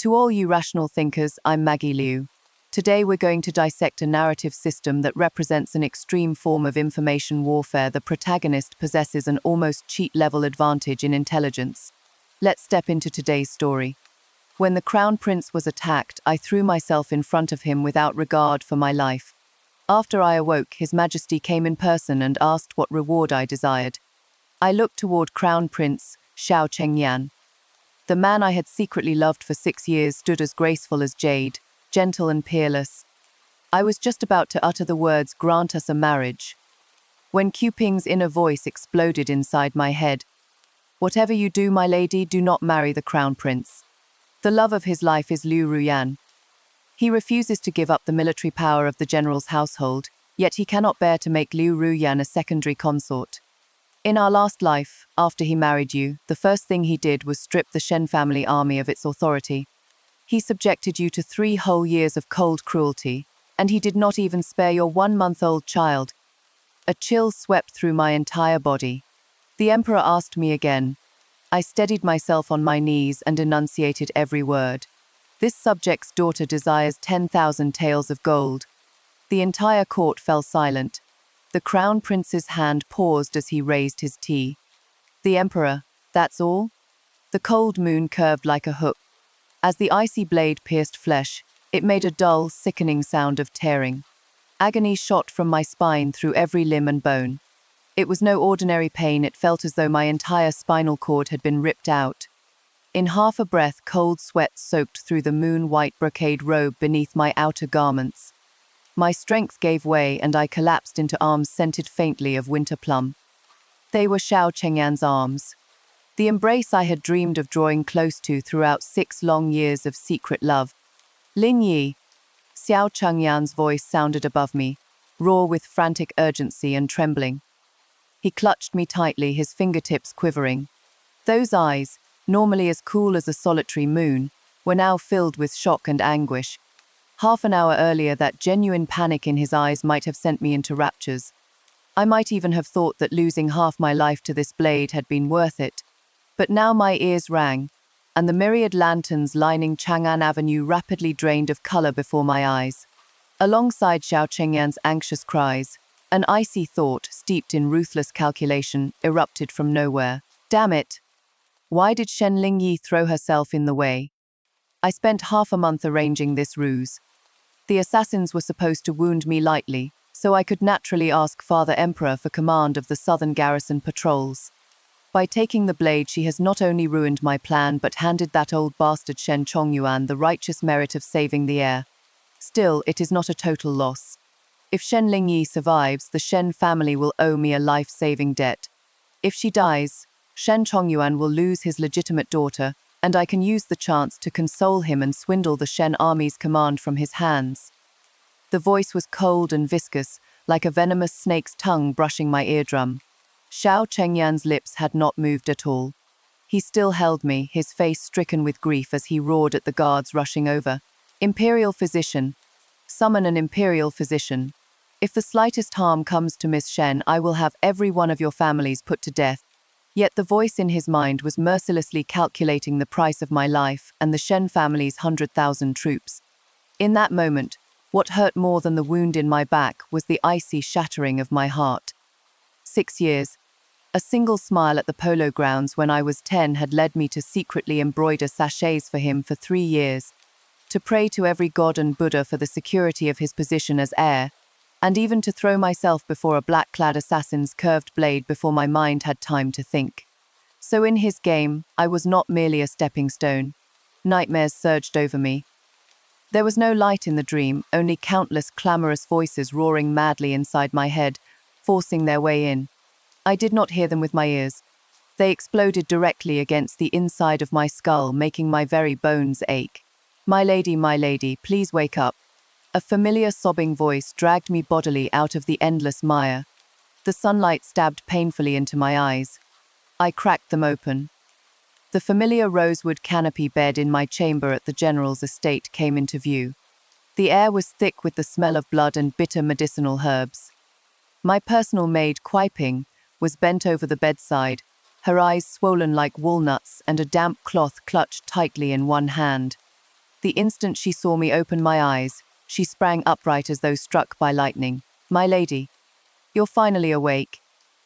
To all you rational thinkers, I'm Maggie Liu. Today we're going to dissect a narrative system that represents an extreme form of information warfare. The protagonist possesses an almost cheat-level advantage in intelligence. Let's step into today's story. When the Crown Prince was attacked, I threw myself in front of him without regard for my life. After I awoke, His Majesty came in person and asked what reward I desired. I looked toward Crown Prince Xiao Chengyan. The man I had secretly loved for 6 years stood as graceful as jade, gentle and peerless. I was just about to utter the words, "Grant us a marriage," when Quping's inner voice exploded inside my head. "Whatever you do, my lady, do not marry the Crown Prince. The love of his life is Liu Ruyan. He refuses to give up the military power of the general's household, yet he cannot bear to make Liu Ruyan a secondary consort. In our last life, after he married you, the first thing he did was strip the Shen family army of its authority. He subjected you to 3 whole years of cold cruelty, and he did not even spare your 1-month-old child." A chill swept through my entire body. The Emperor asked me again. I steadied myself on my knees and enunciated every word. "This subject's daughter desires 10,000 taels of gold." The entire court fell silent. The Crown Prince's hand paused as he raised his tea. "The Emperor, that's all?" The cold moon curved like a hook. As the icy blade pierced flesh, it made a dull, sickening sound of tearing. Agony shot from my spine through every limb and bone. It was no ordinary pain. It felt as though my entire spinal cord had been ripped out. In half a breath, cold sweat soaked through the moon-white brocade robe beneath my outer garments. My strength gave way, and I collapsed into arms scented faintly of winter plum. They were Xiao Chengyan's arms. The embrace I had dreamed of drawing close to throughout 6 long years of secret love. "Ling Yi," Xiao Chengyan's voice sounded above me, raw with frantic urgency and trembling. He clutched me tightly, his fingertips quivering. Those eyes, normally as cool as a solitary moon, were now filled with shock and anguish. Half an hour earlier, that genuine panic in his eyes might have sent me into raptures. I might even have thought that losing half my life to this blade had been worth it. But now my ears rang, and the myriad lanterns lining Chang'an Avenue rapidly drained of color before my eyes. Alongside Xiao Chengyan's anxious cries, an icy thought, steeped in ruthless calculation, erupted from nowhere. Damn it! Why did Shen Lingyi throw herself in the way? I spent half a month arranging this ruse. The assassins were supposed to wound me lightly, so I could naturally ask Father Emperor for command of the southern garrison patrols. By taking the blade, she has not only ruined my plan, but handed that old bastard Shen Chongyuan the righteous merit of saving the heir. Still, it is not a total loss. If Shen Lingyi survives, the Shen family will owe me a life-saving debt. If she dies, Shen Chongyuan will lose his legitimate daughter, and I can use the chance to console him and swindle the Shen army's command from his hands. The voice was cold and viscous, like a venomous snake's tongue brushing my eardrum. Xiao Chengyan's lips had not moved at all. He still held me, his face stricken with grief as he roared at the guards rushing over. "Imperial physician! Summon an imperial physician. If the slightest harm comes to Miss Shen, I will have every one of your families put to death." Yet the voice in his mind was mercilessly calculating the price of my life and the Shen family's 100,000 troops. In that moment, what hurt more than the wound in my back was the icy shattering of my heart. 6 years. A single smile at the polo grounds when I was 10 had led me to secretly embroider sachets for him for 3 years, to pray to every god and Buddha for the security of his position as heir, and even to throw myself before a black-clad assassin's curved blade before my mind had time to think. So in his game, I was not merely a stepping stone. Nightmares surged over me. There was no light in the dream, only countless clamorous voices roaring madly inside my head, forcing their way in. I did not hear them with my ears. They exploded directly against the inside of my skull, making my very bones ache. My lady, please wake up." A familiar sobbing voice dragged me bodily out of the endless mire. The sunlight stabbed painfully into my eyes. I cracked them open. The familiar rosewood canopy bed in my chamber at the general's estate came into view. The air was thick with the smell of blood and bitter medicinal herbs. My personal maid, Kuai-ping, was bent over the bedside, her eyes swollen like walnuts and a damp cloth clutched tightly in one hand. The instant she saw me open my eyes, she sprang upright as though struck by lightning. "My lady, you're finally awake."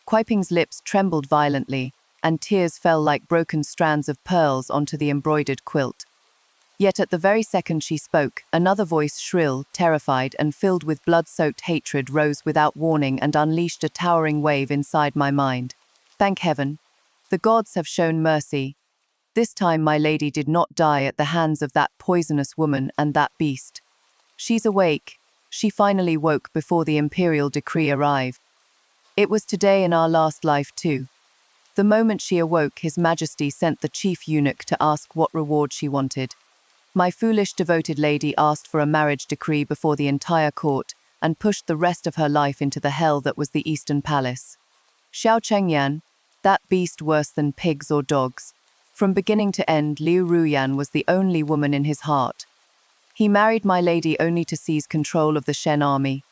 Kuiping's lips trembled violently, and tears fell like broken strands of pearls onto the embroidered quilt. Yet at the very second she spoke, another voice, shrill, terrified, and filled with blood-soaked hatred, rose without warning and unleashed a towering wave inside my mind. Thank heaven. The gods have shown mercy. This time my lady did not die at the hands of that poisonous woman and that beast. She's awake. She finally woke before the imperial decree arrived. It was today in our last life too. The moment she awoke, His Majesty sent the chief eunuch to ask what reward she wanted. My foolish devoted lady asked for a marriage decree before the entire court and pushed the rest of her life into the hell that was the Eastern Palace. Xiao Chengyan, that beast worse than pigs or dogs. From beginning to end, Liu Ruyan was the only woman in his heart. He married my lady only to seize control of the Shen army.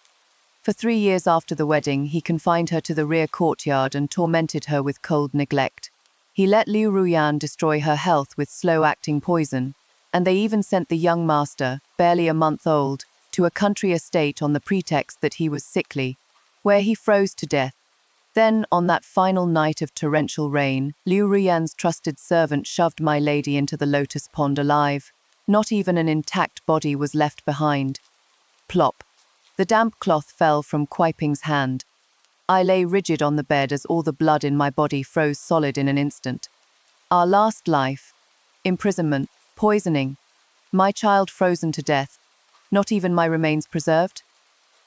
For 3 years after the wedding, he confined her to the rear courtyard and tormented her with cold neglect. He let Liu Ruyan destroy her health with slow-acting poison, and they even sent the young master, barely a month old, to a country estate on the pretext that he was sickly, where he froze to death. Then, on that final night of torrential rain, Liu Ruyan's trusted servant shoved my lady into the lotus pond alive. Not even an intact body was left behind. Plop. The damp cloth fell from Kuiping's hand. I lay rigid on the bed as all the blood in my body froze solid in an instant. Our last life. Imprisonment. Poisoning. My child frozen to death. Not even my remains preserved?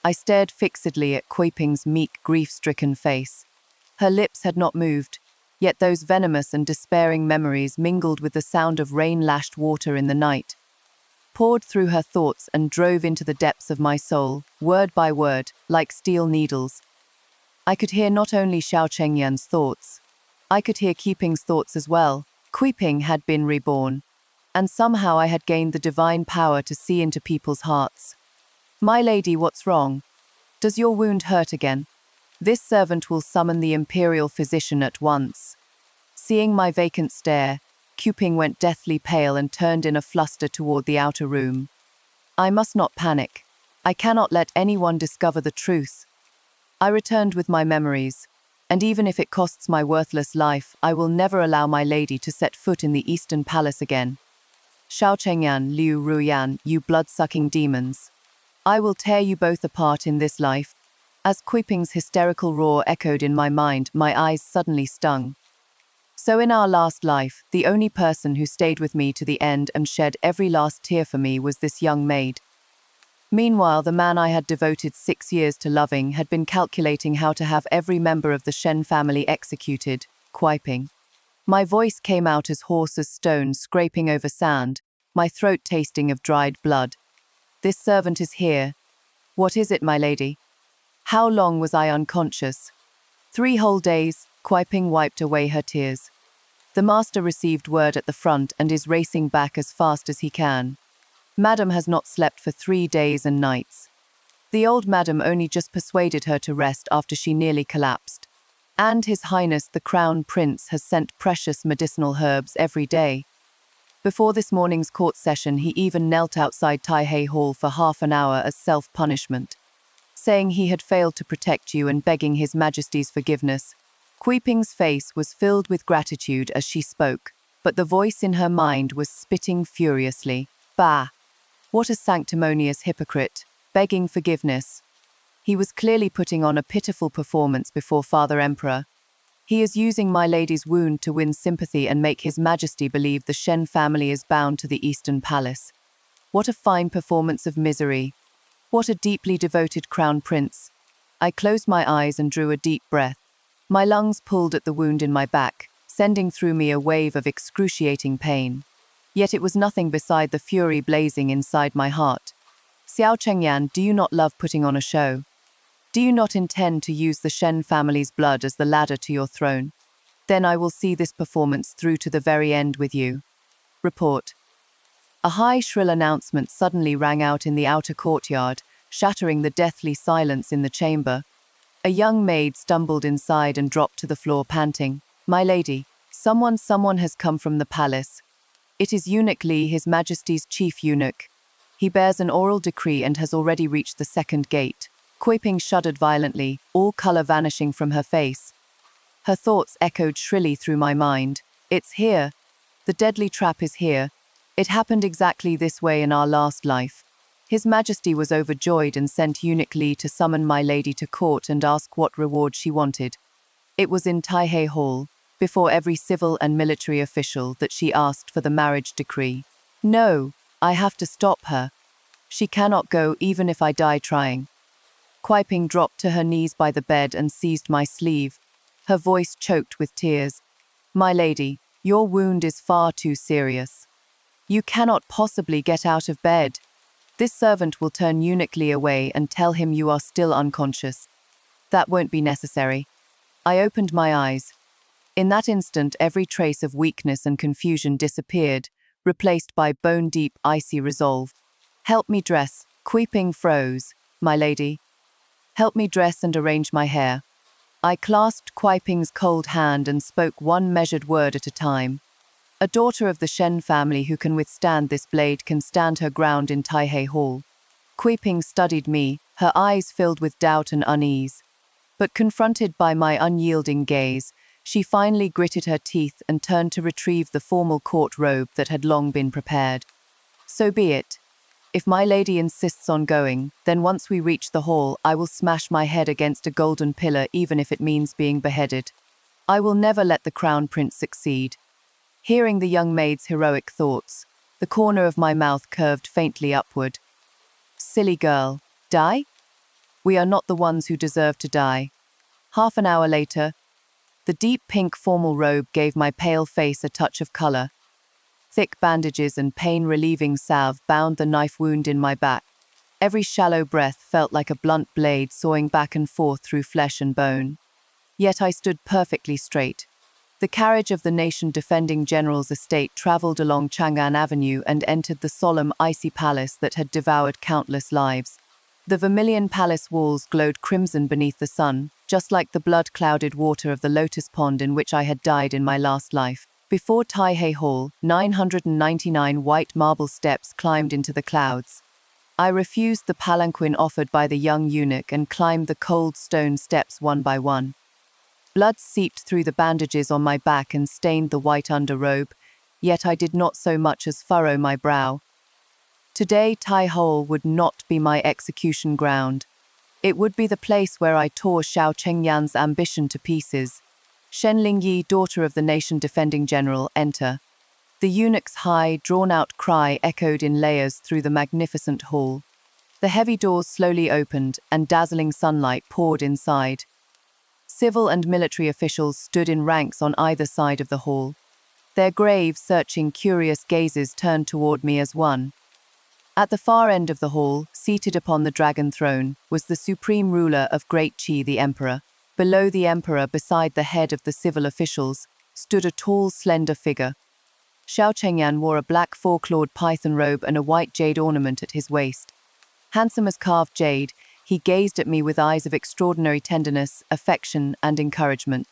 I stared fixedly at Kuiping's meek, grief-stricken face. Her lips had not moved, yet those venomous and despairing memories mingled with the sound of rain-lashed water in the night, poured through her thoughts and drove into the depths of my soul, word by word, like steel needles. I could hear not only Xiao Chengyan's thoughts, I could hear Kuiping's thoughts as well. Kuiping had been reborn, and somehow I had gained the divine power to see into people's hearts. "My lady, what's wrong? Does your wound hurt again? This servant will summon the imperial physician at once." Seeing my vacant stare, Kuiping went deathly pale and turned in a fluster toward the outer room. I must not panic. I cannot let anyone discover the truth. I returned with my memories, and even if it costs my worthless life, I will never allow my lady to set foot in the Eastern Palace again. Xiao Chengyan, Liu Ruyan, you blood-sucking demons. I will tear you both apart in this life. As Kuiping's hysterical roar echoed in my mind, my eyes suddenly stung. So in our last life, the only person who stayed with me to the end and shed every last tear for me was this young maid. Meanwhile, the man I had devoted 6 years to loving had been calculating how to have every member of the Shen family executed, Kuiping. My voice came out as hoarse as stone scraping over sand, my throat tasting of dried blood. "This servant is here. What is it, my lady? How long was I unconscious?" 3 whole days, Kuiping wiped away her tears. "The master received word at the front and is racing back as fast as he can. Madam has not slept for 3 days and nights. The old madam only just persuaded her to rest after she nearly collapsed. And His Highness the Crown Prince has sent precious medicinal herbs every day. Before this morning's court session, he even knelt outside Taihei Hall for half an hour as self-punishment, saying he had failed to protect you and begging His Majesty's forgiveness." Kuiping's face was filled with gratitude as she spoke, but the voice in her mind was spitting furiously. Bah! What a sanctimonious hypocrite, begging forgiveness. He was clearly putting on a pitiful performance before Father Emperor. He is using my lady's wound to win sympathy and make His Majesty believe the Shen family is bound to the Eastern Palace. What a fine performance of misery. What a deeply devoted crown prince. I closed my eyes and drew a deep breath. My lungs pulled at the wound in my back, sending through me a wave of excruciating pain. Yet it was nothing beside the fury blazing inside my heart. "Xiao Chengyan, do you not love putting on a show? Do you not intend to use the Shen family's blood as the ladder to your throne? Then I will see this performance through to the very end with you. Report." A high, shrill announcement suddenly rang out in the outer courtyard, shattering the deathly silence in the chamber. A young maid stumbled inside and dropped to the floor panting. "My lady, someone has come from the palace. It is Eunuch Li, His Majesty's chief eunuch. He bears an oral decree and has already reached the second gate. Kui Ping shuddered violently, all color vanishing from her face. Her thoughts echoed shrilly through my mind. It's here. The deadly trap is here. It happened exactly this way in our last life. His Majesty was overjoyed and sent Eunuch Li to summon my lady to court and ask what reward she wanted. It was in Taihei Hall, before every civil and military official, that she asked for the marriage decree. No, I have to stop her. She cannot go even if I die trying. Kui Ping dropped to her knees by the bed and seized my sleeve, her voice choked with tears. My lady, your wound is far too serious. You cannot possibly get out of bed. This servant will turn Eunuch Li away and tell him you are still unconscious. That won't be necessary. I opened my eyes. In that instant, every trace of weakness and confusion disappeared, replaced by bone-deep, icy resolve. Help me dress. Kui Ping froze. My lady. Help me dress and arrange my hair. I clasped Kui Ping's cold hand and spoke one measured word at a time. A daughter of the Shen family who can withstand this blade can stand her ground in Taihei Hall. Kui Ping studied me, her eyes filled with doubt and unease. But confronted by my unyielding gaze, she finally gritted her teeth and turned to retrieve the formal court robe that had long been prepared. So be it. If my lady insists on going, then once we reach the hall, I will smash my head against a golden pillar even if it means being beheaded. I will never let the crown prince succeed. Hearing the young maid's heroic thoughts, the corner of my mouth curved faintly upward. Silly girl, die? We are not the ones who deserve to die. Half an hour later, the deep pink formal robe gave my pale face a touch of color. Thick bandages and pain-relieving salve bound the knife wound in my back. Every shallow breath felt like a blunt blade sawing back and forth through flesh and bone. Yet I stood perfectly straight. The carriage of the nation-defending general's estate traveled along Chang'an Avenue and entered the solemn, icy palace that had devoured countless lives. The vermilion palace walls glowed crimson beneath the sun, just like the blood-clouded water of the lotus pond in which I had died in my last life. Before Taihei Hall, 999 white marble steps climbed into the clouds. I refused the palanquin offered by the young eunuch and climbed the cold stone steps one by one. Blood seeped through the bandages on my back and stained the white underrobe, yet I did not so much as furrow my brow. Today, Tai Hole would not be my execution ground. It would be the place where I tore Xiao Chengyan's ambition to pieces. Shen Lingyi, daughter of the nation-defending general, enter. The eunuch's high, drawn-out cry echoed in layers through the magnificent hall. The heavy doors slowly opened, and dazzling sunlight poured inside. Civil and military officials stood in ranks on either side of the hall. Their grave, searching, curious gazes turned toward me as one. At the far end of the hall, seated upon the dragon throne, was the supreme ruler of Great Qi, the emperor. Below the emperor, beside the head of the civil officials, stood a tall, slender figure. Xiao Chengyan wore a black four-clawed python robe and a white jade ornament at his waist. Handsome as carved jade, he gazed at me with eyes of extraordinary tenderness, affection, and encouragement.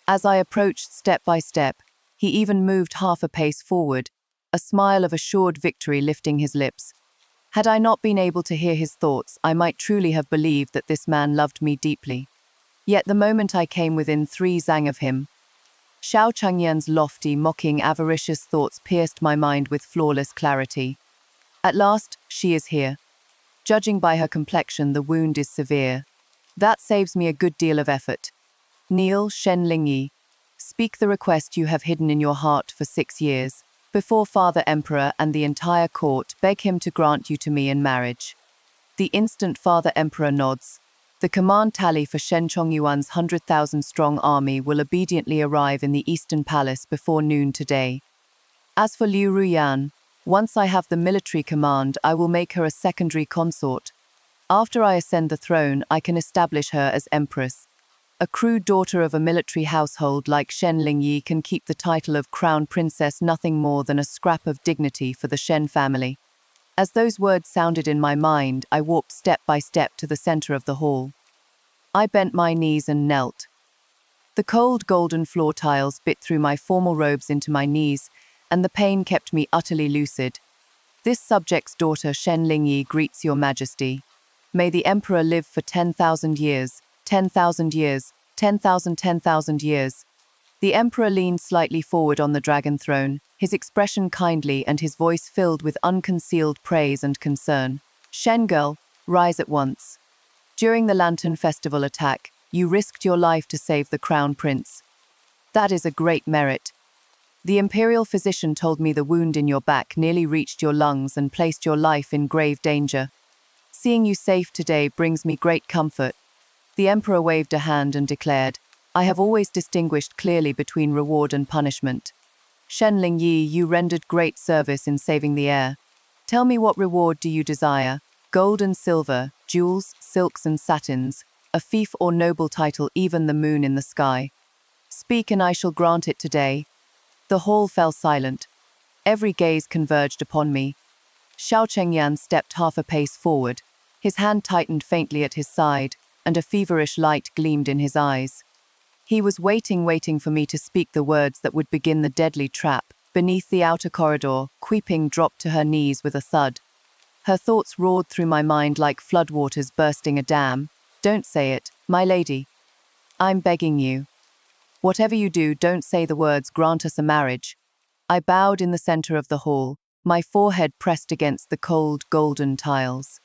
As I approached step by step, he even moved half a pace forward, a smile of assured victory lifting his lips. Had I not been able to hear his thoughts, I might truly have believed that this man loved me deeply. Yet the moment I came within 3 zang of him, Xiao Chengyan's lofty, mocking, avaricious thoughts pierced my mind with flawless clarity. At last, she is here. Judging by her complexion, the wound is severe. That saves me a good deal of effort. Kneel, Shen Lingyi. Speak the request you have hidden in your heart for 6 years. Before Father Emperor and the entire court, beg him to grant you to me in marriage. The instant Father Emperor nods, the command tally for Shen Chongyuan's 100,000-strong army will obediently arrive in the Eastern Palace before noon today. As for Liu Ruyan, once I have the military command, I will make her a secondary consort. After I ascend the throne, I can establish her as empress. A crude daughter of a military household like Shen Lingyi can keep the title of crown princess nothing more than a scrap of dignity for the Shen family. As those words sounded in my mind, I walked step by step to the center of the hall. I bent my knees and knelt. The cold golden floor tiles bit through my formal robes into my knees, and the pain kept me utterly lucid. This subject's daughter Shen Lingyi greets your majesty. May the emperor live for 10,000 years, 10,000 years, 10,000 years. The emperor leaned slightly forward on the dragon throne, his expression kindly and his voice filled with unconcealed praise and concern. Shen girl, rise at once. During the Lantern Festival attack, you risked your life to save the crown prince. That is a great merit. The imperial physician told me the wound in your back nearly reached your lungs and placed your life in grave danger. Seeing you safe today brings me great comfort. The emperor waved a hand and declared, I have always distinguished clearly between reward and punishment. Shen Lingyi, you rendered great service in saving the heir. Tell me, what reward do you desire? Gold and silver, jewels, silks and satins, a fief or noble title, even the moon in the sky. Speak and I shall grant it today. The hall fell silent. Every gaze converged upon me. Xiao Chengyan stepped half a pace forward. His hand tightened faintly at his side, and a feverish light gleamed in his eyes. He was waiting for me to speak the words that would begin the deadly trap. Beneath the outer corridor, Queeping dropped to her knees with a thud. Her thoughts roared through my mind like floodwaters bursting a dam. Don't say it, my lady. I'm begging you. Whatever you do, don't say the words, grant us a marriage. I bowed in the center of the hall, my forehead pressed against the cold, golden tiles.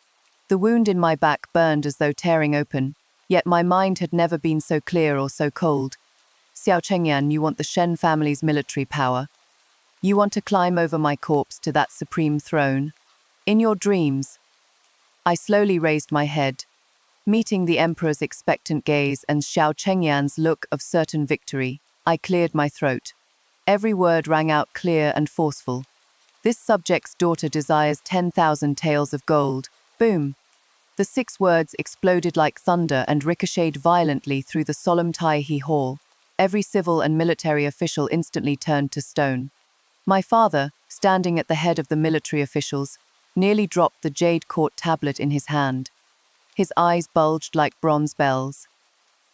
The wound in my back burned as though tearing open, yet my mind had never been so clear or so cold. Xiao Chengyan, you want the Shen family's military power. You want to climb over my corpse to that supreme throne. In your dreams. I slowly raised my head, meeting the emperor's expectant gaze and Xiao Chengyan's look of certain victory. I cleared my throat. Every word rang out clear and forceful. This subject's daughter desires 10,000 taels of gold. Boom! The 6 words exploded like thunder and ricocheted violently through the solemn Taihe hall. Every civil and military official instantly turned to stone. My father, standing at the head of the military officials, nearly dropped the jade court tablet in his hand. His eyes bulged like bronze bells.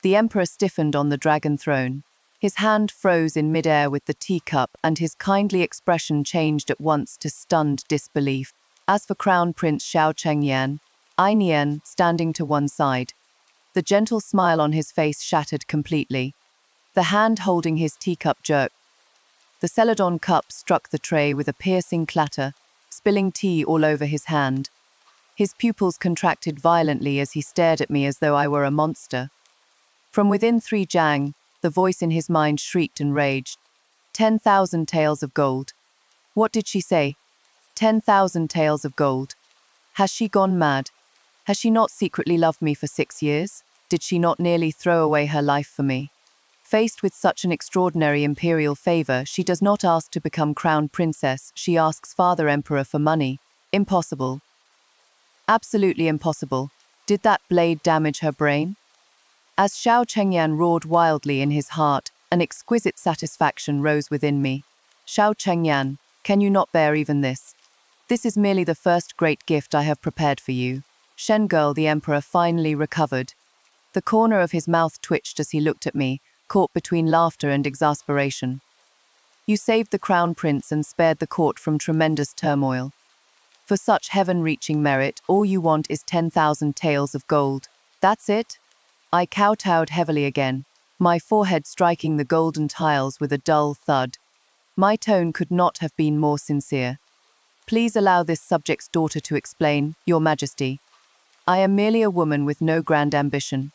The emperor stiffened on the dragon throne. His hand froze in midair with the teacup, and his kindly expression changed at once to stunned disbelief. As for Crown Prince Xiao Chengyan, Ainian standing to one side. The gentle smile on his face shattered completely. The hand holding his teacup jerked. The celadon cup struck the tray with a piercing clatter, spilling tea all over his hand. His pupils contracted violently as he stared at me as though I were a monster. From within 3 jang, the voice in his mind shrieked and raged. 10,000 taels of gold. What did she say? 10,000 taels of gold. Has she gone mad? Has she not secretly loved me for 6 years? Did she not nearly throw away her life for me? Faced with such an extraordinary imperial favor, she does not ask to become crown princess, she asks Father Emperor for money. Impossible. Absolutely impossible. Did that blade damage her brain? As Xiao Chengyan roared wildly in his heart, an exquisite satisfaction rose within me. Xiao Chengyan, can you not bear even this? This is merely the first great gift I have prepared for you. Shen girl, the emperor finally recovered. The corner of his mouth twitched as he looked at me, caught between laughter and exasperation. You saved the crown prince and spared the court from tremendous turmoil. For such heaven-reaching merit, all you want is 10,000 taels of gold. That's it? I kowtowed heavily again, my forehead striking the golden tiles with a dull thud. My tone could not have been more sincere. Please allow this subject's daughter to explain, Your Majesty. I am merely a woman with no grand ambition.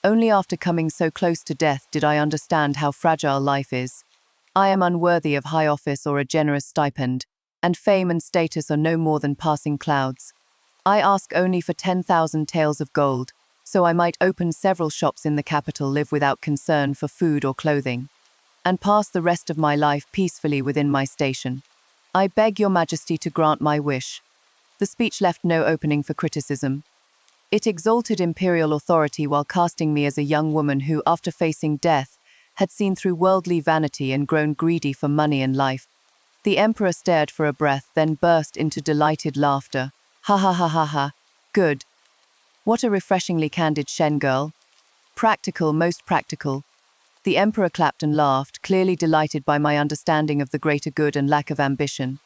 Only after coming so close to death did I understand how fragile life is. I am unworthy of high office or a generous stipend, and fame and status are no more than passing clouds. I ask only for 10,000 taels of gold, so I might open several shops in the capital, live without concern for food or clothing, and pass the rest of my life peacefully within my station. I beg Your Majesty to grant my wish. The speech left no opening for criticism. It exalted imperial authority while casting me as a young woman who, after facing death, had seen through worldly vanity and grown greedy for money and life. The emperor stared for a breath, then burst into delighted laughter. Ha ha ha ha ha. Good. What a refreshingly candid Shen girl. Practical, most practical. The emperor clapped and laughed, clearly delighted by my understanding of the greater good and lack of ambition.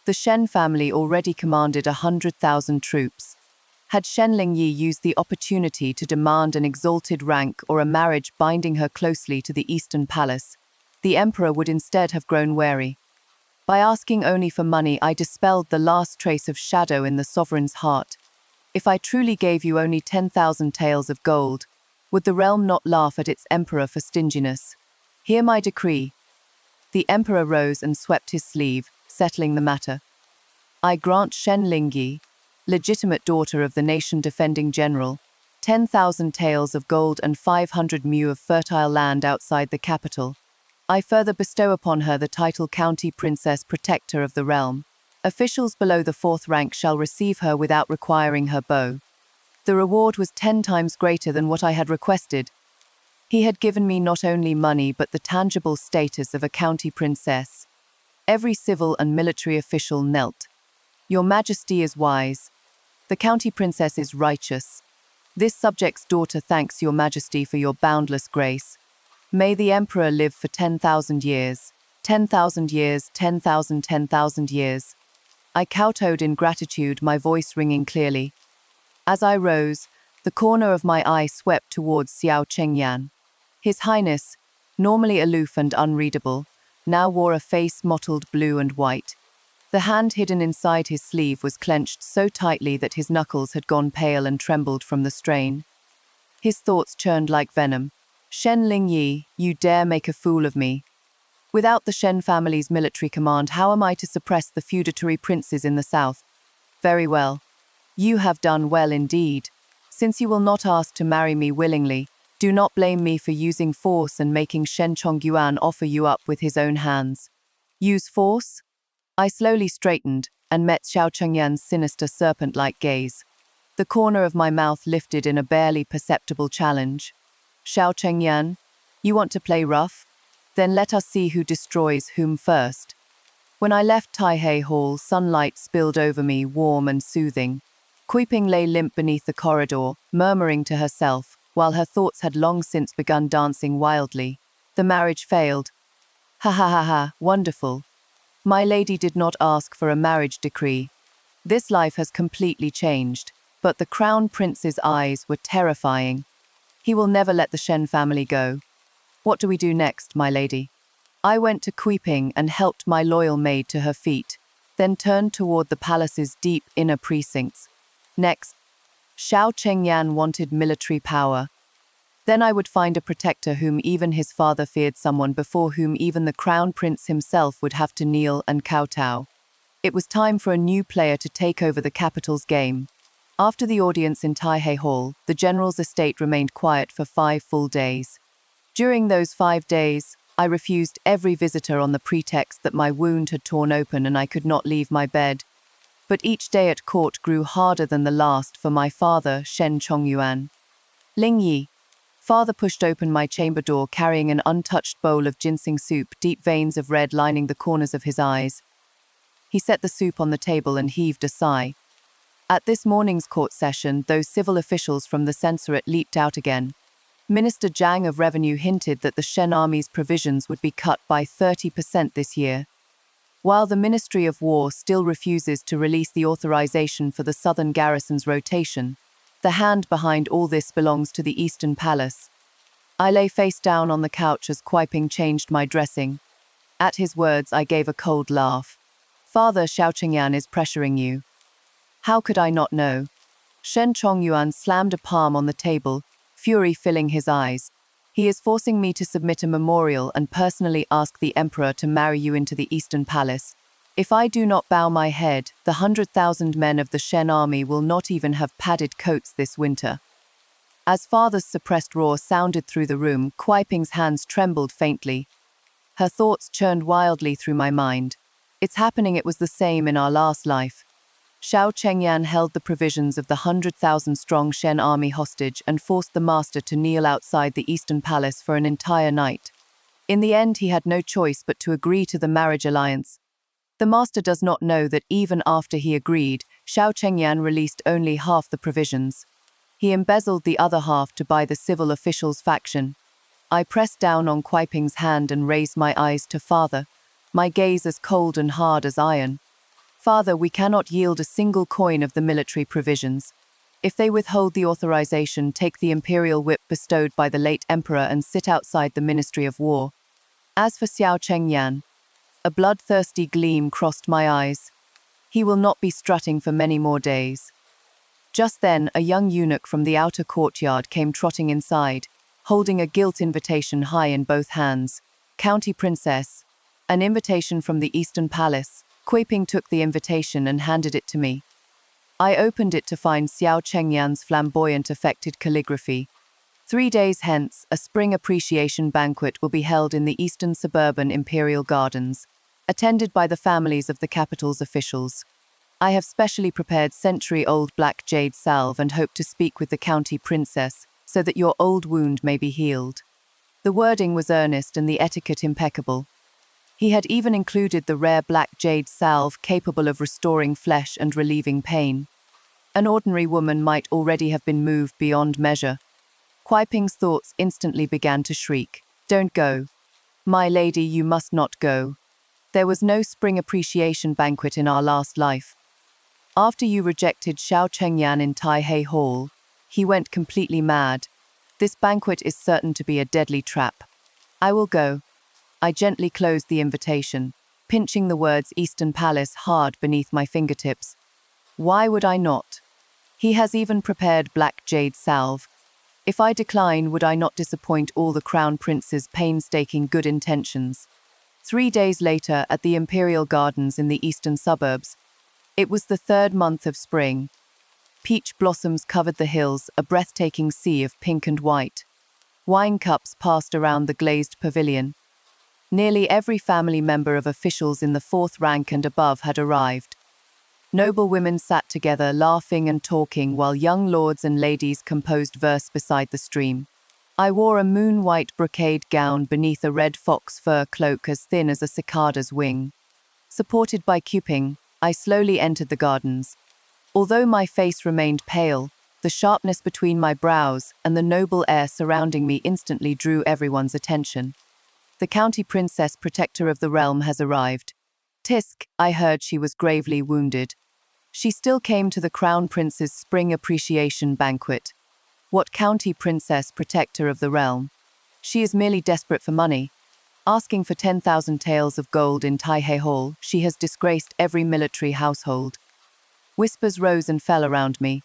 The Shen family already commanded 100,000 troops. Had Shen Lingyi used the opportunity to demand an exalted rank or a marriage binding her closely to the Eastern Palace, the emperor would instead have grown wary. By asking only for money, I dispelled the last trace of shadow in the sovereign's heart. If I truly gave you only 10,000 taels of gold, would the realm not laugh at its emperor for stinginess? Hear my decree. The emperor rose and swept his sleeve, settling the matter. I grant Shen Lingyi, legitimate daughter of the nation-defending general, 10,000 taels of gold and 500 mu of fertile land outside the capital. I further bestow upon her the title County Princess Protector of the Realm. Officials below the 4th rank shall receive her without requiring her bow. The reward was 10 times greater than what I had requested. He had given me not only money but the tangible status of a county princess. Every civil and military official knelt. Your Majesty is wise. The county princess is righteous. This subject's daughter thanks your Majesty for your boundless grace. May the emperor live for 10,000 years. 10,000 years, 10,000, 10,000 years. I kowtowed in gratitude, my voice ringing clearly. As I rose, the corner of my eye swept towards Xiao Chengyan. His Highness, normally aloof and unreadable, now wore a face mottled blue and white. The hand hidden inside his sleeve was clenched so tightly that his knuckles had gone pale and trembled from the strain. His thoughts churned like venom. Shen Lingyi, you dare make a fool of me. Without the Shen family's military command, how am I to suppress the feudatory princes in the south? Very well. You have done well indeed. Since you will not ask to marry me willingly, do not blame me for using force and making Shen Chongyuan offer you up with his own hands. Use force? I slowly straightened and met Xiao Chengyan's sinister serpent-like gaze. The corner of my mouth lifted in a barely perceptible challenge. Xiao Chengyan, you want to play rough? Then let us see who destroys whom first. When I left Taihei Hall, sunlight spilled over me, warm and soothing. Kuiping lay limp beneath the corridor, murmuring to herself, while her thoughts had long since begun dancing wildly. The marriage failed. Ha ha ha ha, wonderful. My lady did not ask for a marriage decree. This life has completely changed, but the crown prince's eyes were terrifying. He will never let the Shen family go. What do we do next, my lady? I went to Kuiping and helped my loyal maid to her feet, then turned toward the palace's deep inner precincts. Next, Xiao Chengyan wanted military power. Then I would find a protector whom even his father feared, someone before whom even the crown prince himself would have to kneel and kowtow. It was time for a new player to take over the capital's game. After the audience in Taihei Hall, the general's estate remained quiet for 5 full days. During those 5 days, I refused every visitor on the pretext that my wound had torn open and I could not leave my bed. But each day at court grew harder than the last for my father, Shen Chongyuan. Lingyi. Father pushed open my chamber door, carrying an untouched bowl of ginseng soup, deep veins of red lining the corners of his eyes. He set the soup on the table and heaved a sigh. At this morning's court session, those civil officials from the censorate leaped out again. Minister Zhang of Revenue hinted that the Shen army's provisions would be cut by 30% this year. While the Ministry of War still refuses to release the authorization for the southern garrison's rotation, the hand behind all this belongs to the Eastern Palace. I lay face down on the couch as Kuiping changed my dressing. At his words, I gave a cold laugh. Father Xiao Chengyan is pressuring you. How could I not know? Shen Chongyuan slammed a palm on the table, fury filling his eyes. He is forcing me to submit a memorial and personally ask the emperor to marry you into the Eastern Palace. If I do not bow my head, the 100,000 men of the Shen army will not even have padded coats this winter. As father's suppressed roar sounded through the room, Kuiping's hands trembled faintly. Her thoughts churned wildly through my mind. It's happening, it was the same in our last life. Xiao Chengyan held the provisions of the 100,000-strong Shen army hostage and forced the master to kneel outside the Eastern Palace for an entire night. In the end, he had no choice but to agree to the marriage alliance. The master does not know that even after he agreed, Xiao Chengyan released only half the provisions. He embezzled the other half to buy the civil officials' faction. I pressed down on Kuiping's hand and raised my eyes to Father, my gaze as cold and hard as iron. Father, we cannot yield a single coin of the military provisions. If they withhold the authorization, take the imperial whip bestowed by the late emperor and sit outside the Ministry of War. As for Xiao Chengyan, a bloodthirsty gleam crossed my eyes. He will not be strutting for many more days. Just then, a young eunuch from the outer courtyard came trotting inside, holding a gilt invitation high in both hands. County Princess, an invitation from the Eastern Palace. Kuiping took the invitation and handed it to me. I opened it to find Xiao Chengyan's flamboyant affected calligraphy. 3 days hence, a spring appreciation banquet will be held in the eastern suburban Imperial Gardens, attended by the families of the capital's officials. I have specially prepared century-old black jade salve and hope to speak with the county princess so that your old wound may be healed. The wording was earnest and the etiquette impeccable. He had even included the rare black jade salve capable of restoring flesh and relieving pain. An ordinary woman might already have been moved beyond measure. Kuiping's thoughts instantly began to shriek. Don't go. My lady, you must not go. There was no spring appreciation banquet in our last life. After you rejected Xiao Chengyan in Taihei Hall, he went completely mad. This banquet is certain to be a deadly trap. I will go. I gently closed the invitation, pinching the words Eastern Palace hard beneath my fingertips. Why would I not? He has even prepared black jade salve. If I decline, would I not disappoint all the Crown Prince's painstaking good intentions? 3 days later, at the Imperial Gardens in the eastern suburbs, it was the 3rd month of spring. Peach blossoms covered the hills, a breathtaking sea of pink and white. Wine cups passed around the glazed pavilion. Nearly every family member of officials in the 4th rank and above had arrived. Noble women sat together, laughing and talking, while young lords and ladies composed verse beside the stream. I wore a moon-white brocade gown beneath a red fox fur cloak as thin as a cicada's wing. Supported by Kuiping, I slowly entered the gardens. Although my face remained pale, the sharpness between my brows and the noble air surrounding me instantly drew everyone's attention. The county princess protector of the realm has arrived. Tisk, I heard she was gravely wounded. She still came to the crown prince's spring appreciation banquet. What county princess protector of the realm? She is merely desperate for money. Asking for 10,000 taels of gold in Taihei Hall, she has disgraced every military household. Whispers rose and fell around me.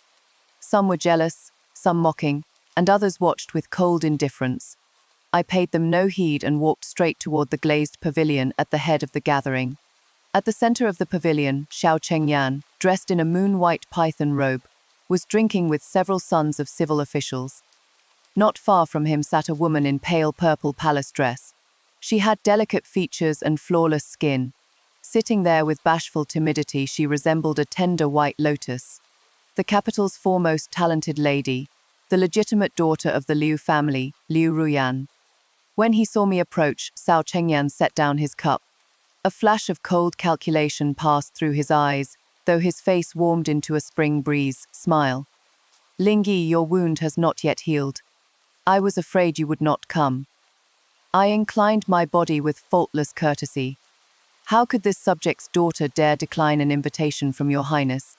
Some were jealous, some mocking, and others watched with cold indifference. I paid them no heed and walked straight toward the glazed pavilion at the head of the gathering. At the center of the pavilion, Xiao Chengyan, dressed in a moon-white python robe, was drinking with several sons of civil officials. Not far from him sat a woman in pale purple palace dress. She had delicate features and flawless skin. Sitting there with bashful timidity, she resembled a tender white lotus. The capital's foremost talented lady, the legitimate daughter of the Liu family, Liu Ruyan. When he saw me approach, Xiao Chengyan set down his cup. A flash of cold calculation passed through his eyes, though his face warmed into a spring breeze smile. Lingyi, your wound has not yet healed. I was afraid you would not come. I inclined my body with faultless courtesy. How could this subject's daughter dare decline an invitation from your highness?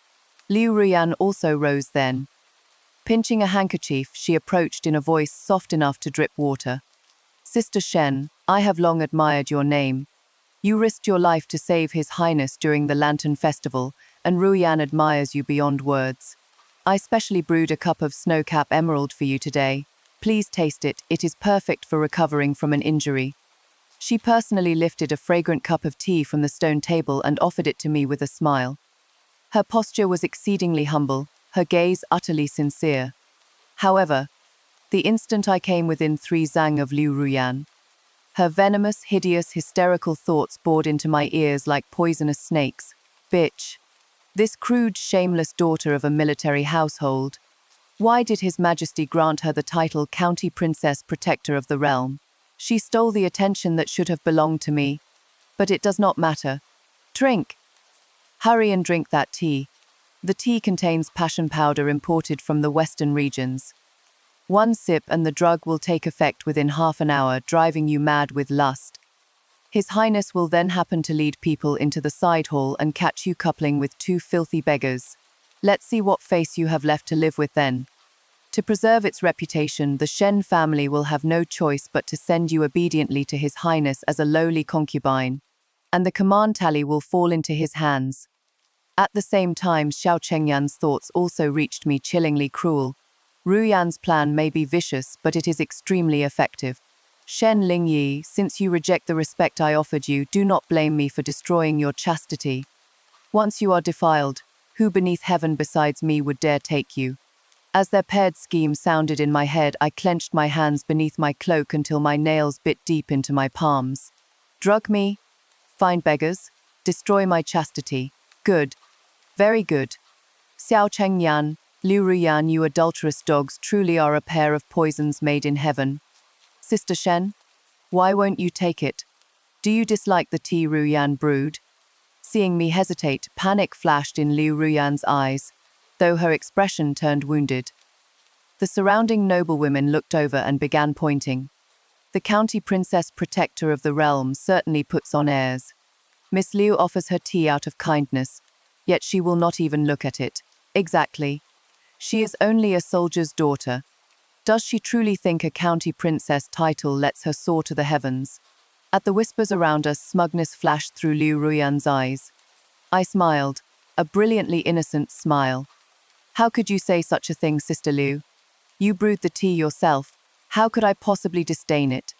Liu Ruyan also rose then. Pinching a handkerchief, she approached in a voice soft enough to drip water. Sister Shen, I have long admired your name. You risked your life to save His Highness during the Lantern Festival, and Ruyan admires you beyond words. I specially brewed a cup of snow-cap emerald for you today. Please taste it, it is perfect for recovering from an injury. She personally lifted a fragrant cup of tea from the stone table and offered it to me with a smile. Her posture was exceedingly humble, her gaze utterly sincere. However, the instant I came within 3 zang of Liu Ruyan, her venomous, hideous, hysterical thoughts bored into my ears like poisonous snakes. Bitch. This crude, shameless daughter of a military household. Why did His Majesty grant her the title County Princess Protector of the Realm? She stole the attention that should have belonged to me. But it does not matter. Drink. Hurry and drink that tea. The tea contains passion powder imported from the western regions. One sip and the drug will take effect within half an hour, driving you mad with lust. His Highness will then happen to lead people into the side hall and catch you coupling with two filthy beggars. Let's see what face you have left to live with then. To preserve its reputation, the Shen family will have no choice but to send you obediently to His Highness as a lowly concubine, and the command tally will fall into his hands. At the same time, Xiao Chengyan's thoughts also reached me, chillingly cruel. Ruyan's plan may be vicious, but it is extremely effective. Shen Lingyi, since you reject the respect I offered you, do not blame me for destroying your chastity. Once you are defiled, who beneath heaven besides me would dare take you? As their paired scheme sounded in my head, I clenched my hands beneath my cloak until my nails bit deep into my palms. Drug me? Find beggars? Destroy my chastity? Good. Very good. Xiao Chengyan, Liu Ruyan, you adulterous dogs truly are a pair of poisons made in heaven. Sister Shen, why won't you take it? Do you dislike the tea Ruyan brewed? Seeing me hesitate, panic flashed in Liu Ruyan's eyes, though her expression turned wounded. The surrounding noblewomen looked over and began pointing. The county princess protector of the realm certainly puts on airs. Miss Liu offers her tea out of kindness, yet she will not even look at it. Exactly. She is only a soldier's daughter. Does she truly think a county princess title lets her soar to the heavens? At the whispers around us, smugness flashed through Liu Ruyan's eyes. I smiled, a brilliantly innocent smile. How could you say such a thing, Sister Liu? You brewed the tea yourself. How could I possibly disdain it?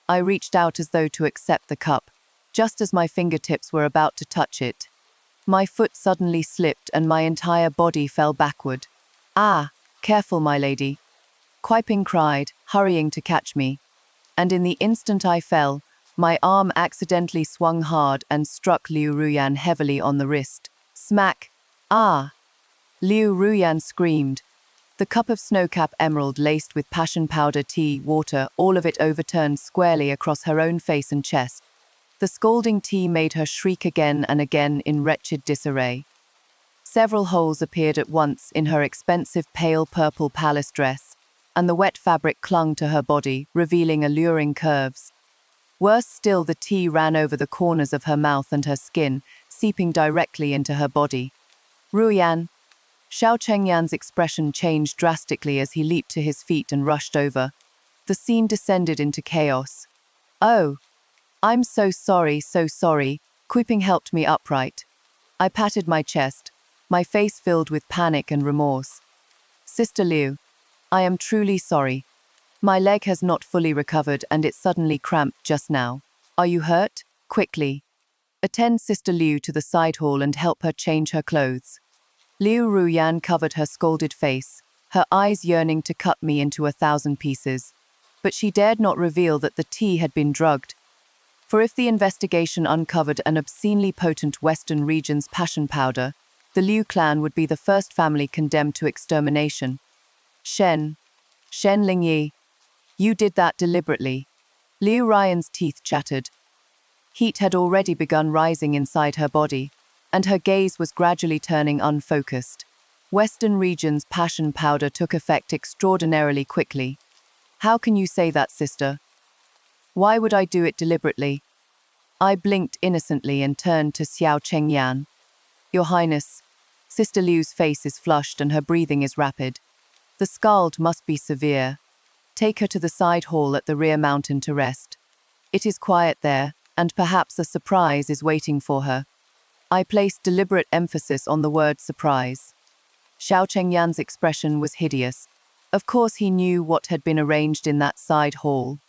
I reached out as though to accept the cup, just as my fingertips were about to touch it. My foot suddenly slipped and my entire body fell backward. Ah, careful, my lady. Kuiping cried, hurrying to catch me. And in the instant I fell, my arm accidentally swung hard and struck Liu Ruyan heavily on the wrist. Smack! Ah! Liu Ruyan screamed. The cup of snowcap emerald laced with passion powder, tea, water, all of it overturned squarely across her own face and chest. The scalding tea made her shriek again and again in wretched disarray. Several holes appeared at once in her expensive pale purple palace dress, and the wet fabric clung to her body, revealing alluring curves. Worse still, the tea ran over the corners of her mouth and her skin, seeping directly into her body. Ruyan. Xiao Chengyan's expression changed drastically as he leaped to his feet and rushed over. The scene descended into chaos. Oh, I'm so sorry, so sorry. Kuiping helped me upright. I patted my chest, my face filled with panic and remorse. Sister Liu, I am truly sorry. My leg has not fully recovered and it suddenly cramped just now. Are you hurt? Quickly. Attend Sister Liu to the side hall and help her change her clothes. Liu Ruyan covered her scalded face, her eyes yearning to cut me into 1,000 pieces. But she dared not reveal that the tea had been drugged. For if the investigation uncovered an obscenely potent Western region's passion powder, the Liu clan would be the first family condemned to extermination. Shen Lingyi, you did that deliberately. Liu Ruyan's teeth chattered. Heat had already begun rising inside her body, and her gaze was gradually turning unfocused. Western region's passion powder took effect extraordinarily quickly. How can you say that, sister? Why would I do it deliberately? I blinked innocently and turned to Xiao Chengyan. Your Highness, Sister Liu's face is flushed and her breathing is rapid. The scald must be severe. Take her to the side hall at the rear mountain to rest. It is quiet there, and perhaps a surprise is waiting for her. I placed deliberate emphasis on the word surprise. Xiao Chengyan's expression was hideous. Of course he knew what had been arranged in that side hall.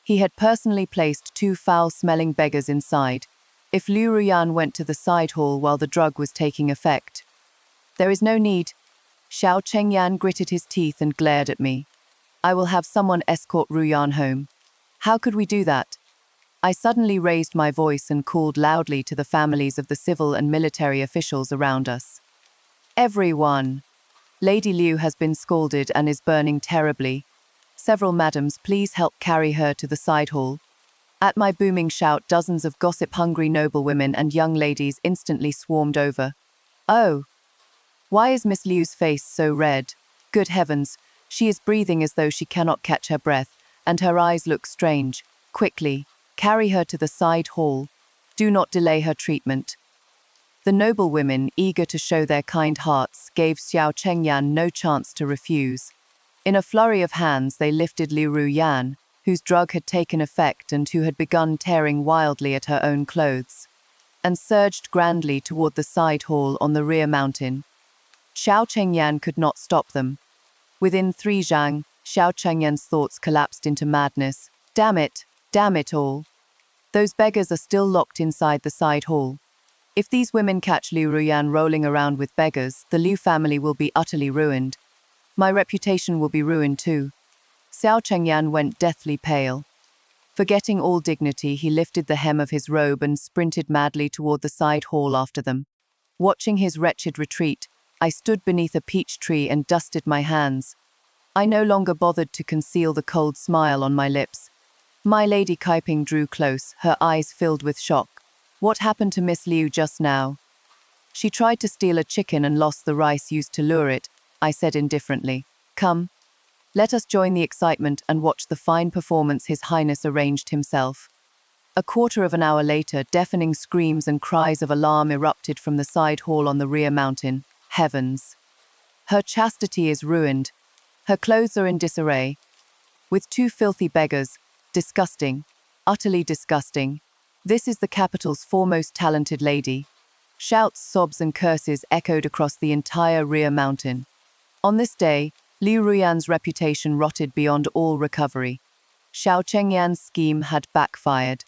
He had personally placed 2 foul-smelling beggars inside, if Liu Ruyan went to the side hall while the drug was taking effect. There is no need. Xiao Chengyan gritted his teeth and glared at me. I will have someone escort Ruyan home. How could we do that? I suddenly raised my voice and called loudly to the families of the civil and military officials around us. Everyone! Lady Liu has been scalded and is burning terribly. Several madams, please help carry her to the side hall. At my booming shout, dozens of gossip-hungry noblewomen and young ladies instantly swarmed over. Oh! Why is Miss Liu's face so red? Good heavens, She is breathing as though she cannot catch her breath, and her eyes look strange. Quickly, carry her to the side hall. Do not delay her treatment. The noble women, eager to show their kind hearts, gave Xiao Chengyan no chance to refuse. In a flurry of hands, they lifted Liu Ruyan, whose drug had taken effect and who had begun tearing wildly at her own clothes, and surged grandly toward the side hall on the rear mountain. Xiao Chengyan could not stop them. Within 3 zhang, Xiao Chengyan's thoughts collapsed into madness. Damn it all. Those beggars are still locked inside the side hall. If these women catch Liu Ruyan rolling around with beggars, the Liu family will be utterly ruined. My reputation will be ruined too. Xiao Chengyan went deathly pale. Forgetting all dignity, he lifted the hem of his robe and sprinted madly toward the side hall after them. Watching his wretched retreat, I stood beneath a peach tree and dusted my hands. I no longer bothered to conceal the cold smile on my lips. My Lady Kaiping drew close, her eyes filled with shock. What happened to Miss Liu just now? She tried to steal a chicken and lost the rice used to lure it, I said indifferently. Come, let us join the excitement and watch the fine performance His Highness arranged himself. A quarter of an hour later, deafening screams and cries of alarm erupted from the side hall on the rear mountain. Heavens! Her chastity is ruined. Her clothes are in disarray. With 2 filthy beggars. Disgusting. Utterly disgusting. This is the capital's foremost talented lady. Shouts, sobs, and curses echoed across the entire rear mountain. On this day, Liu Ruyan's reputation rotted beyond all recovery. Xiao Chengyan's scheme had backfired.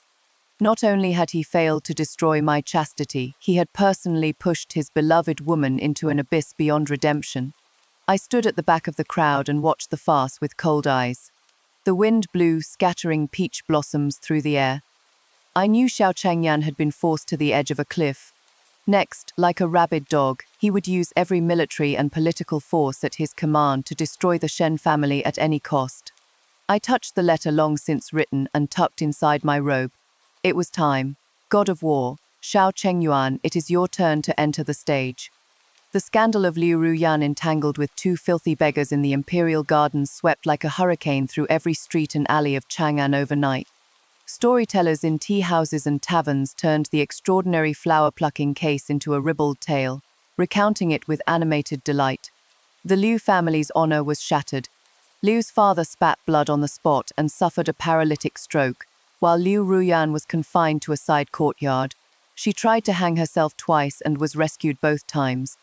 Not only had he failed to destroy my chastity, he had personally pushed his beloved woman into an abyss beyond redemption. I stood at the back of the crowd and watched the farce with cold eyes. The wind blew, scattering peach blossoms through the air. I knew Xiao Chengyan had been forced to the edge of a cliff. Next, like a rabid dog, he would use every military and political force at his command to destroy the Shen family at any cost. I touched the letter long since written and tucked inside my robe. It was time. God of War, Xiao Chengyuan, it is your turn to enter the stage. The scandal of Liu Ruyan entangled with 2 filthy beggars in the imperial gardens swept like a hurricane through every street and alley of Chang'an overnight. Storytellers in tea houses and taverns turned the extraordinary flower-plucking case into a ribald tale, recounting it with animated delight. The Liu family's honor was shattered. Liu's father spat blood on the spot and suffered a paralytic stroke, while Liu Ruyan was confined to a side courtyard. She tried to hang herself twice and was rescued both times.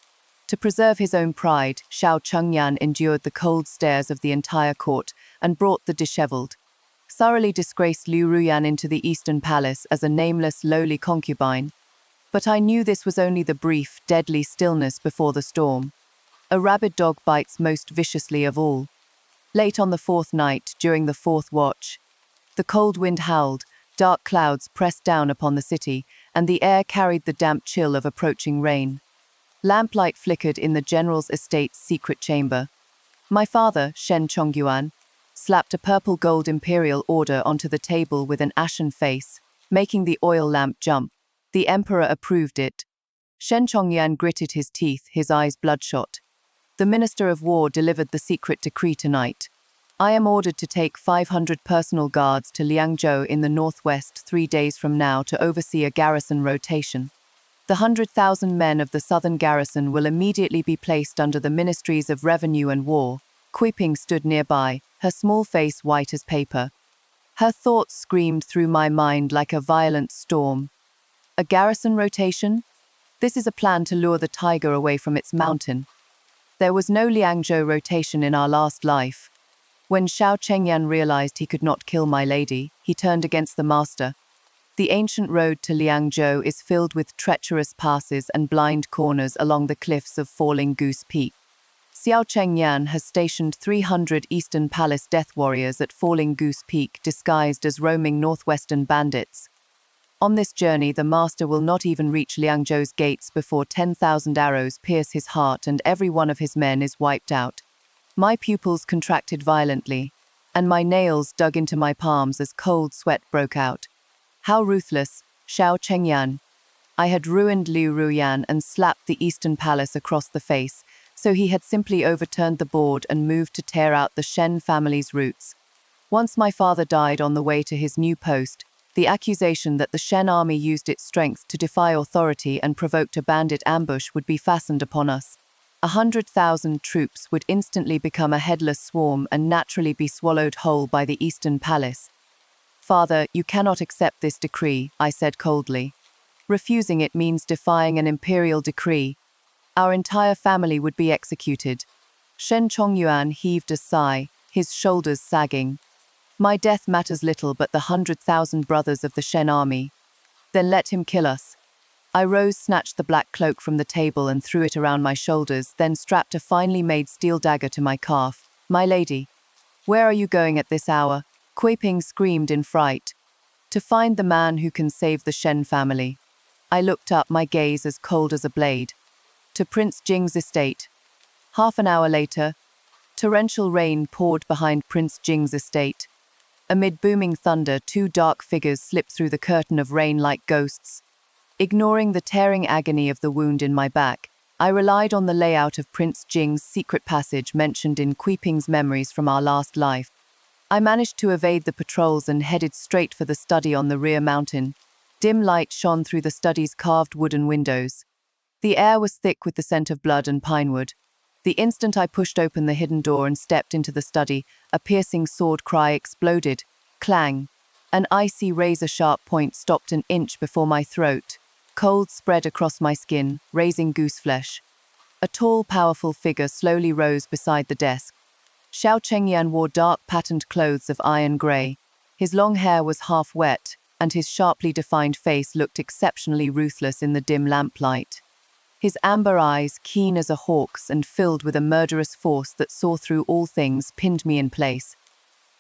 To preserve his own pride, Xiao Chengyan endured the cold stares of the entire court and brought the disheveled, thoroughly disgraced Liu Ruyan into the Eastern Palace as a nameless, lowly concubine. But I knew this was only the brief, deadly stillness before the storm. A rabid dog bites most viciously of all. Late on the 4th night, during the 4th watch, the cold wind howled, dark clouds pressed down upon the city, and the air carried the damp chill of approaching rain. Lamplight flickered in the general's estate's secret chamber. My father, Shen Chongyuan, slapped a purple gold imperial order onto the table with an ashen face, making the oil lamp jump. The emperor approved it. Shen Chongyuan gritted his teeth, his eyes bloodshot. The Minister of War delivered the secret decree tonight. I am ordered to take 500 personal guards to Liangzhou in the northwest 3 days from now to oversee a garrison rotation. The 100,000 men of the southern garrison will immediately be placed under the Ministries of Revenue and War. Kuiping stood nearby, her small face white as paper. Her thoughts screamed through my mind like a violent storm. A garrison rotation? This is a plan to lure the tiger away from its mountain. There was no Liangzhou rotation in our last life. When Xiao Chengyan realized he could not kill my lady, he turned against the master. The ancient road to Liangzhou is filled with treacherous passes and blind corners along the cliffs of Falling Goose Peak. Xiao Chengyan has stationed 300 Eastern Palace death warriors at Falling Goose Peak disguised as roaming northwestern bandits. On this journey, the master will not even reach Liangzhou's gates before 10,000 arrows pierce his heart and every one of his men is wiped out. My pupils contracted violently, and my nails dug into my palms as cold sweat broke out. How ruthless, Xiao Chengyan. I had ruined Liu Ruyan and slapped the Eastern Palace across the face, So he had simply overturned the board and moved to tear out the Shen family's roots. Once my father died on the way to his new post, the accusation that the Shen army used its strength to defy authority and provoked a bandit ambush would be fastened upon us. 100,000 troops would instantly become a headless swarm and naturally be swallowed whole by the Eastern Palace. Father, you cannot accept this decree, I said coldly. Refusing it means defying an imperial decree. Our entire family would be executed. Shen Chongyuan heaved a sigh, his shoulders sagging. My death matters little but the 100,000 brothers of the Shen army. Then let him kill us. I rose, snatched the black cloak from the table and threw it around my shoulders, then strapped a finely made steel dagger to my calf. My lady, where are you going at this hour? Kui Ping screamed in fright. To find the man who can save the Shen family. I looked up, my gaze as cold as a blade. To Prince Jing's estate. Half an hour later, torrential rain poured behind Prince Jing's estate. Amid booming thunder, two dark figures slipped through the curtain of rain like ghosts. Ignoring the tearing agony of the wound in my back, I relied on the layout of Prince Jing's secret passage mentioned in Kui Ping's memories from our last life. I managed to evade the patrols and headed straight for the study on the rear mountain. Dim light shone through the study's carved wooden windows. The air was thick with the scent of blood and pinewood. The instant I pushed open the hidden door and stepped into the study, a piercing sword cry exploded. Clang! An icy razor-sharp point stopped an inch before my throat. Cold spread across my skin, raising gooseflesh. A tall, powerful figure slowly rose beside the desk. Xiao Chengyan wore dark, patterned clothes of iron grey. His long hair was half wet, and his sharply defined face looked exceptionally ruthless in the dim lamplight. His amber eyes, keen as a hawk's and filled with a murderous force that saw through all things, pinned me in place.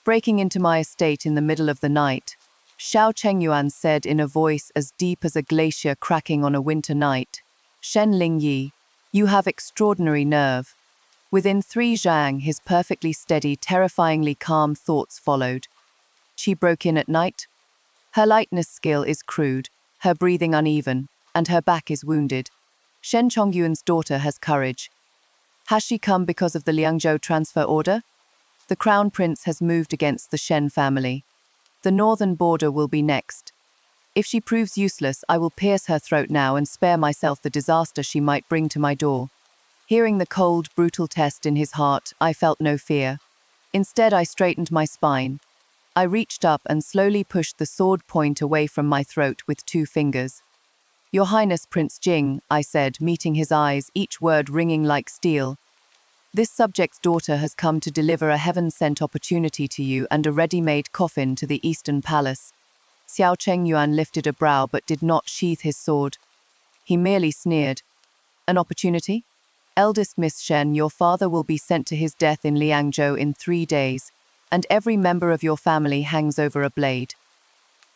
Breaking into my estate in the middle of the night, Xiao Chengyuan said in a voice as deep as a glacier cracking on a winter night, "Shen Lingyi, you have extraordinary nerve." Within 3 zhang, his perfectly steady, terrifyingly calm thoughts followed. She broke in at night. Her lightness skill is crude, her breathing uneven, and her back is wounded. Shen Chongyuan's daughter has courage. Has she come because of the Liangzhou transfer order? The crown prince has moved against the Shen family. The northern border will be next. If she proves useless, I will pierce her throat now and spare myself the disaster she might bring to my door. Hearing the cold, brutal test in his heart, I felt no fear. Instead, I straightened my spine. I reached up and slowly pushed the sword point away from my throat with 2 fingers. "Your Highness, Prince Jing," I said, meeting his eyes, each word ringing like steel. "This subject's daughter has come to deliver a heaven-sent opportunity to you and a ready-made coffin to the Eastern Palace." Xiao Chengyuan lifted a brow but did not sheath his sword. He merely sneered. "An opportunity? Eldest Miss Shen, your father will be sent to his death in Liangzhou in 3 days, and every member of your family hangs over a blade.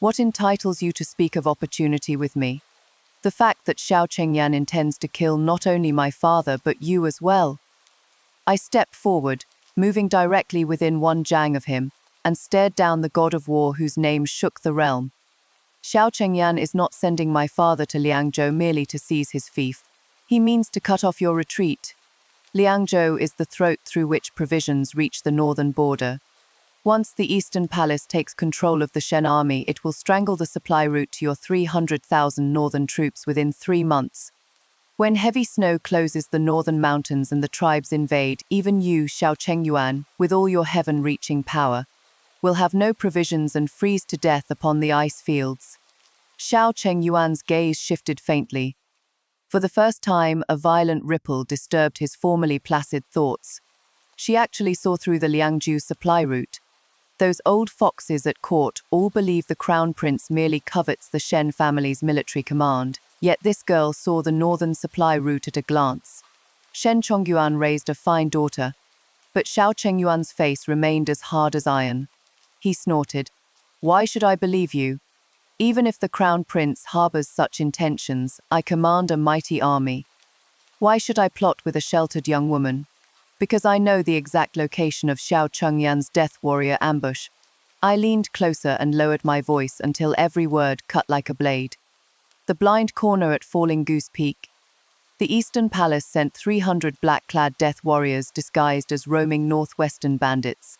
What entitles you to speak of opportunity with me? The fact that Xiao Chengyan intends to kill not only my father but you as well." I stepped forward, moving directly within 1 zhang of him, and stared down the god of war whose name shook the realm. "Xiao Chengyan is not sending my father to Liangzhou merely to seize his fief. He means to cut off your retreat. Liangzhou is the throat through which provisions reach the northern border. Once the Eastern Palace takes control of the Shen army, it will strangle the supply route to your 300,000 northern troops within 3 months. When heavy snow closes the northern mountains and the tribes invade, even you, Xiao Chengyuan, with all your heaven-reaching power, will have no provisions and freeze to death upon the ice fields." Xiao Chengyuan's gaze shifted faintly. For the first time, a violent ripple disturbed his formerly placid thoughts. She actually saw through the Liangzhou supply route. Those old foxes at court all believe the crown prince merely covets the Shen family's military command. Yet this girl saw the northern supply route at a glance. Shen Chongyuan raised a fine daughter, but Xiao Chengyuan's face remained as hard as iron. He snorted. "Why should I believe you? Even if the crown prince harbors such intentions, I command a mighty army. Why should I plot with a sheltered young woman? Because I know the exact location of Xiao Chengyan's death warrior ambush." I leaned closer and lowered my voice until every word cut like a blade. "The blind corner at Falling Goose Peak. The Eastern Palace sent 300 black-clad death warriors disguised as roaming northwestern bandits.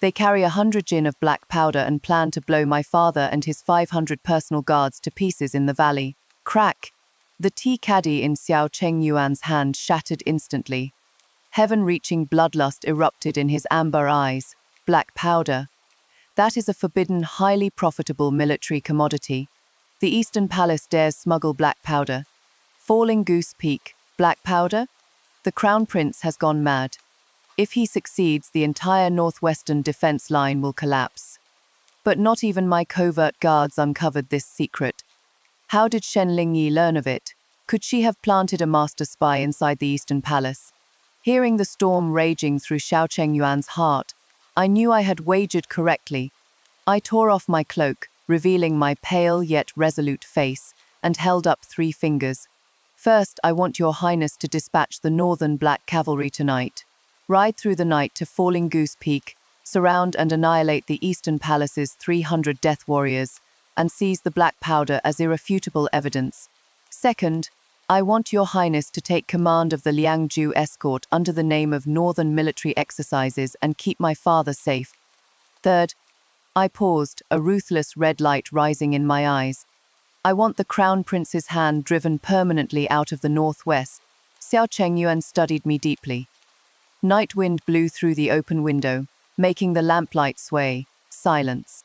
They carry 100 jin of black powder and plan to blow my father and his 500 personal guards to pieces in the valley. Crack! The tea caddy in Xiao Chengyuan's hand shattered instantly. Heaven-reaching bloodlust erupted in his amber eyes. Black powder. That is a forbidden, highly profitable military commodity. The Eastern Palace dares smuggle black powder. Falling Goose Peak, black powder? The Crown Prince has gone mad. If he succeeds, the entire northwestern defense line will collapse. But not even my covert guards uncovered this secret. How did Shen Lingyi learn of it? Could she have planted a master spy inside the Eastern Palace? Hearing the storm raging through Xiao Chengyuan's heart, I knew I had wagered correctly. I tore off my cloak, revealing my pale yet resolute face, and held up 3 fingers. First, I want your highness to dispatch the northern black cavalry tonight. Ride through the night to Falling Goose Peak, surround and annihilate the Eastern Palace's 300 death warriors, and seize the black powder as irrefutable evidence. Second, I want your highness to take command of the Liangju escort under the name of Northern Military Exercises and keep my father safe. Third, I paused, a ruthless red light rising in my eyes. I want the Crown Prince's hand driven permanently out of the northwest. Xiao Chengyuan studied me deeply. Night wind blew through the open window, making the lamplight sway. Silence.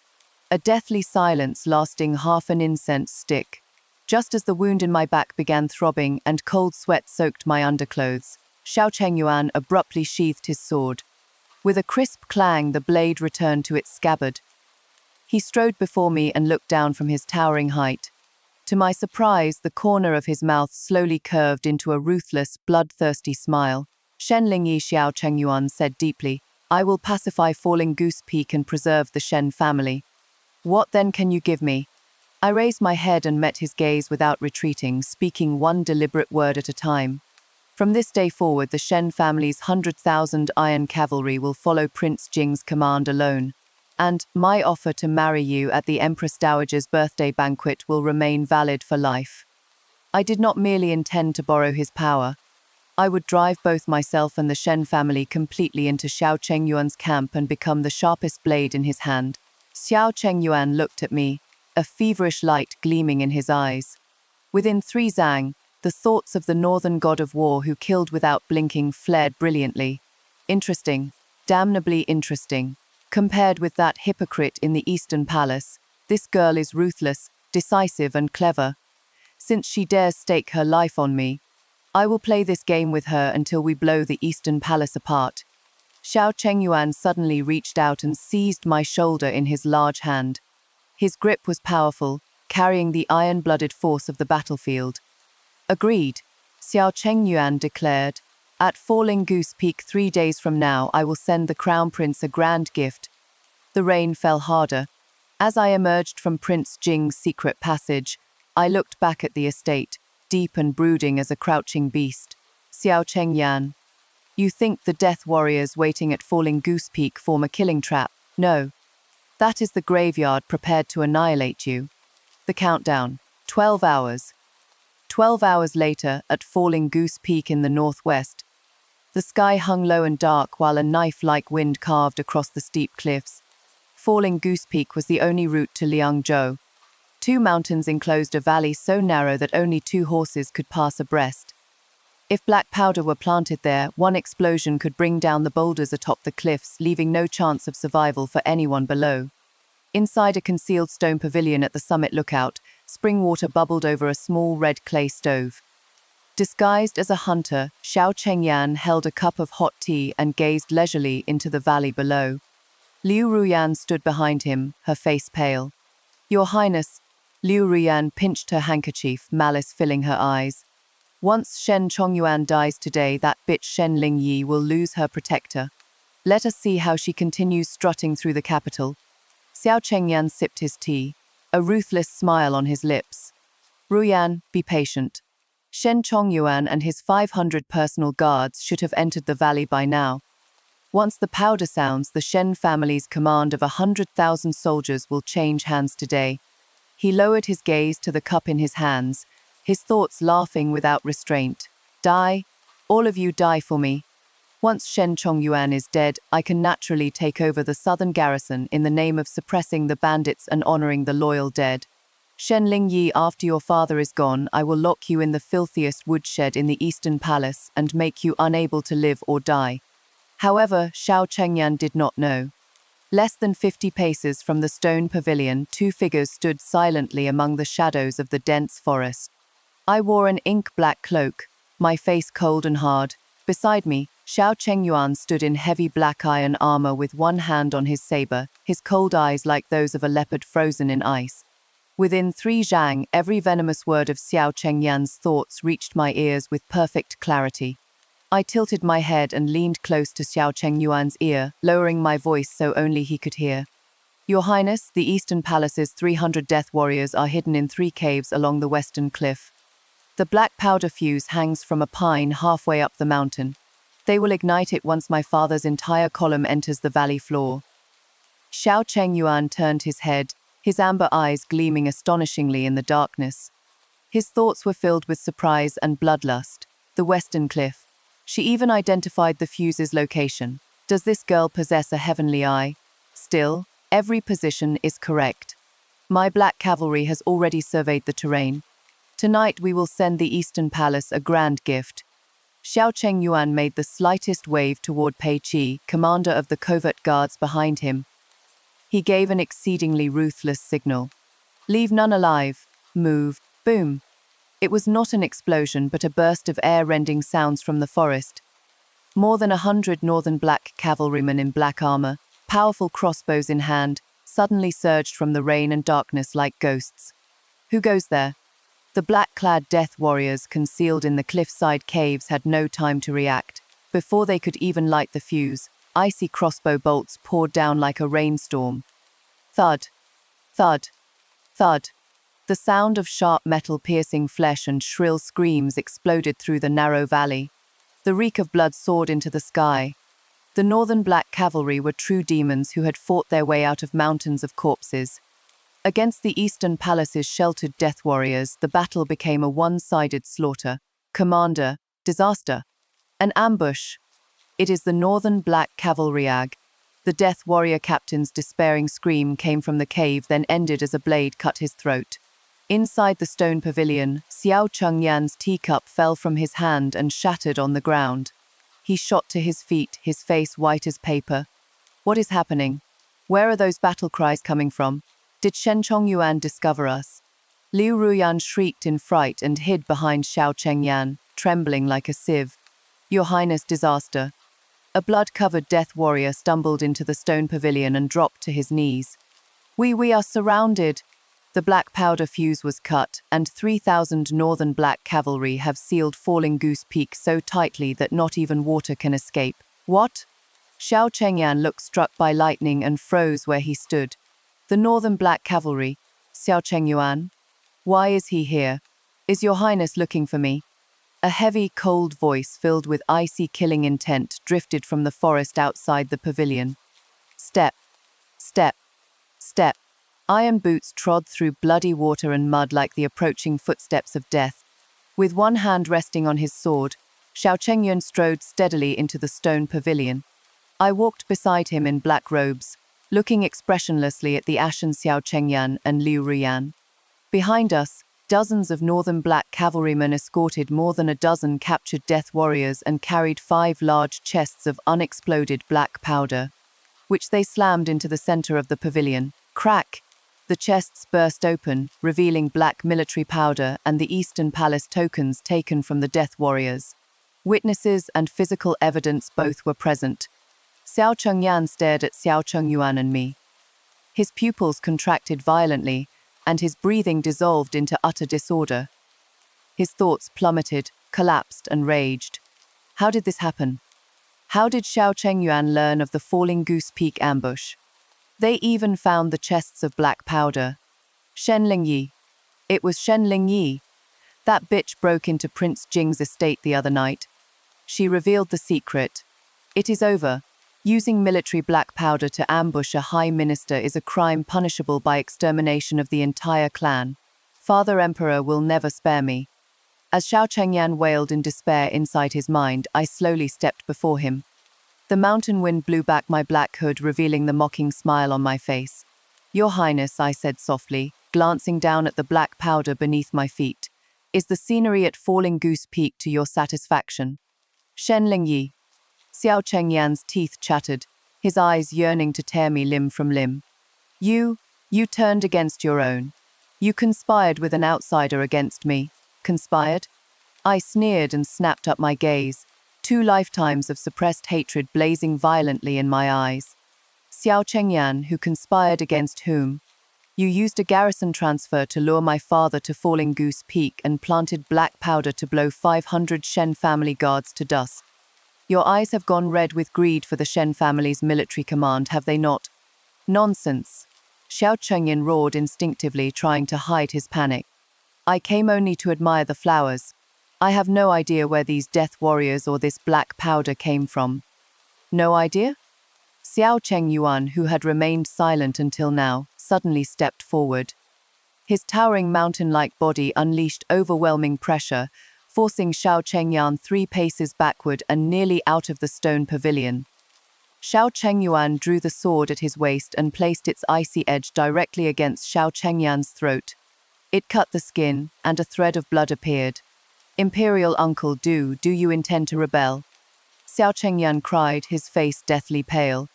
A deathly silence lasting half an incense stick. Just as the wound in my back began throbbing and cold sweat soaked my underclothes, Xiao Chengyuan abruptly sheathed his sword. With a crisp clang, the blade returned to its scabbard. He strode before me and looked down from his towering height. To my surprise, the corner of his mouth slowly curved into a ruthless, bloodthirsty smile. Shen Lingyi, Xiao Chengyuan said deeply, I will pacify Falling Goose Peak and preserve the Shen family. What then can you give me? I raised my head and met his gaze without retreating, speaking one deliberate word at a time. From this day forward, the Shen family's 100,000 iron cavalry will follow Prince Jing's command alone. And my offer to marry you at the Empress Dowager's birthday banquet will remain valid for life. I did not merely intend to borrow his power. I would drive both myself and the Shen family completely into Xiao Chengyuan's camp and become the sharpest blade in his hand. Xiao Chengyuan looked at me, a feverish light gleaming in his eyes. Within 3 zang, the thoughts of the northern god of war who killed without blinking flared brilliantly. Interesting, damnably interesting. Compared with that hypocrite in the Eastern Palace, this girl is ruthless, decisive and clever. Since she dares stake her life on me, I will play this game with her until we blow the Eastern Palace apart. Xiao Chengyuan suddenly reached out and seized my shoulder in his large hand. His grip was powerful, carrying the iron-blooded force of the battlefield. Agreed, Xiao Chengyuan declared. At Falling Goose Peak 3 days from now, I will send the Crown Prince a grand gift. The rain fell harder. As I emerged from Prince Jing's secret passage, I looked back at the estate, deep and brooding as a crouching beast. Xiao Chengyuan, you think the death warriors waiting at Falling Goose Peak form a killing trap? No. That is the graveyard prepared to annihilate you. The countdown. 12 hours. 12 hours later, at Falling Goose Peak in the northwest, the sky hung low and dark while a knife-like wind carved across the steep cliffs. Falling Goose Peak was the only route to Liangzhou. 2 mountains enclosed a valley so narrow that only 2 horses could pass abreast. If black powder were planted there, one explosion could bring down the boulders atop the cliffs, leaving no chance of survival for anyone below. Inside a concealed stone pavilion at the summit lookout, spring water bubbled over a small red clay stove. Disguised as a hunter, Xiao Chengyuan held a cup of hot tea and gazed leisurely into the valley below. Liu Ruyan stood behind him, her face pale. Your Highness, Liu Ruyan pinched her handkerchief, malice filling her eyes. Once Shen Chongyuan dies today, that bitch Shen Lingyi will lose her protector. Let us see how she continues strutting through the capital. Xiao Chengyuan sipped his tea, a ruthless smile on his lips. Ruyan, be patient. Shen Chongyuan and his 500 personal guards should have entered the valley by now. Once the powder sounds, the Shen family's command of 100,000 soldiers will change hands today. He lowered his gaze to the cup in his hands, his thoughts laughing without restraint. Die. All of you die for me. Once Shen Chongyuan is dead, I can naturally take over the southern garrison in the name of suppressing the bandits and honoring the loyal dead. Shen Lingyi, after your father is gone, I will lock you in the filthiest woodshed in the Eastern Palace and make you unable to live or die. However, Xiao Chengyan did not know. Less than 50 paces from the stone pavilion, two figures stood silently among the shadows of the dense forest. I wore an ink-black cloak, my face cold and hard. Beside me, Xiao Chengyuan stood in heavy black iron armor with one hand on his saber, his cold eyes like those of a leopard frozen in ice. Within 3 zhang, every venomous word of Xiao Chengyan's thoughts reached my ears with perfect clarity. I tilted my head and leaned close to Xiao Chengyuan's ear, lowering my voice so only he could hear. Your Highness, the Eastern Palace's 300 death warriors are hidden in 3 caves along the western cliff. The black powder fuse hangs from a pine halfway up the mountain. They will ignite it once my father's entire column enters the valley floor. Xiao Chengyuan turned his head, his amber eyes gleaming astonishingly in the darkness. His thoughts were filled with surprise and bloodlust. The western cliff. She even identified the fuse's location. Does this girl possess a heavenly eye? Still, every position is correct. My black cavalry has already surveyed the terrain. Tonight we will send the Eastern Palace a grand gift. Xiao Chengyuan made the slightest wave toward Pei Qi, commander of the covert guards behind him. He gave an exceedingly ruthless signal. Leave none alive. Move. Boom. It was not an explosion, but a burst of air-rending sounds from the forest. More than 100 northern black cavalrymen in black armor, powerful crossbows in hand, suddenly surged from the rain and darkness like ghosts. Who goes there? The black-clad death warriors concealed in the cliffside caves had no time to react. Before they could even light the fuse, icy crossbow bolts poured down like a rainstorm. Thud. Thud. Thud. The sound of sharp metal piercing flesh and shrill screams exploded through the narrow valley. The reek of blood soared into the sky. The northern black cavalry were true demons who had fought their way out of mountains of corpses. Against the Eastern Palace's sheltered death warriors, the battle became a one-sided slaughter. Commander, disaster. An ambush. It is the northern black cavalry ag. The death warrior captain's despairing scream came from the cave, then ended as a blade cut his throat. Inside the stone pavilion, Xiao Chengyan's teacup fell from his hand and shattered on the ground. He shot to his feet, his face white as paper. What is happening? Where are those battle cries coming from? Did Shen Chongyuan discover us? Liu Ruyan shrieked in fright and hid behind Xiao Chengyan, trembling like a sieve. Your Highness, disaster. A blood-covered death warrior stumbled into the stone pavilion and dropped to his knees. We are surrounded. The black powder fuse was cut, and 3,000 northern black cavalry have sealed Falling Goose Peak so tightly that not even water can escape. What? Xiao Chengyan looked struck by lightning and froze where he stood. The northern black cavalry. Xiao Chengyuan? Why is he here? Is your Highness looking for me? A heavy, cold voice filled with icy killing intent drifted from the forest outside the pavilion. Step. Step. Step. Iron boots trod through bloody water and mud like the approaching footsteps of death. With one hand resting on his sword, Xiao Chengyuan strode steadily into the stone pavilion. I walked beside him in black robes, looking expressionlessly at the ashen Xiao Chengyan and Liu Ruyan. Behind us, dozens of northern black cavalrymen escorted more than a dozen captured death warriors and carried 5 large chests of unexploded black powder, which they slammed into the center of the pavilion. Crack! The chests burst open, revealing black military powder and the Eastern Palace tokens taken from the death warriors. Witnesses and physical evidence both were present. Xiao Chengyan stared at Xiao Chengyuan and me. His pupils contracted violently, and his breathing dissolved into utter disorder. His thoughts plummeted, collapsed, and raged. How did this happen? How did Xiao Chengyuan learn of the Falling Goose Peak ambush? They even found the chests of black powder. Shen Lingyi. It was Shen Lingyi. That bitch broke into Prince Jing's estate the other night. She revealed the secret. It is over. Using military black powder to ambush a high minister is a crime punishable by extermination of the entire clan. Father Emperor will never spare me. As Xiao Chengyan wailed in despair inside his mind, I slowly stepped before him. The mountain wind blew back my black hood, revealing the mocking smile on my face. "Your Highness," I said softly, glancing down at the black powder beneath my feet, "is the scenery at Falling Goose Peak to your satisfaction?" "Shen Lingyi." Xiao Chengyan's teeth chattered, his eyes yearning to tear me limb from limb. You turned against your own. You conspired with an outsider against me." "Conspired?" I sneered and snapped up my gaze, 2 lifetimes of suppressed hatred blazing violently in my eyes. "Xiao Chengyan, who conspired against whom? You used a garrison transfer to lure my father to Falling Goose Peak and planted black powder to blow 500 Shen family guards to dust. Your eyes have gone red with greed for the Shen family's military command, have they not?" "Nonsense." Xiao Chengyan roared instinctively, trying to hide his panic. "I came only to admire the flowers. I have no idea where these death warriors or this black powder came from." "No idea?" Xiao Chengyuan, who had remained silent until now, suddenly stepped forward. His towering mountain-like body unleashed overwhelming pressure, forcing Xiao Chengyan 3 paces backward and nearly out of the stone pavilion. Xiao Chengyuan drew the sword at his waist and placed its icy edge directly against Xiao Chengyan's throat. It cut the skin, and a thread of blood appeared. "Imperial uncle, do you intend to rebel?" Xiao Chengyan cried, his face deathly pale.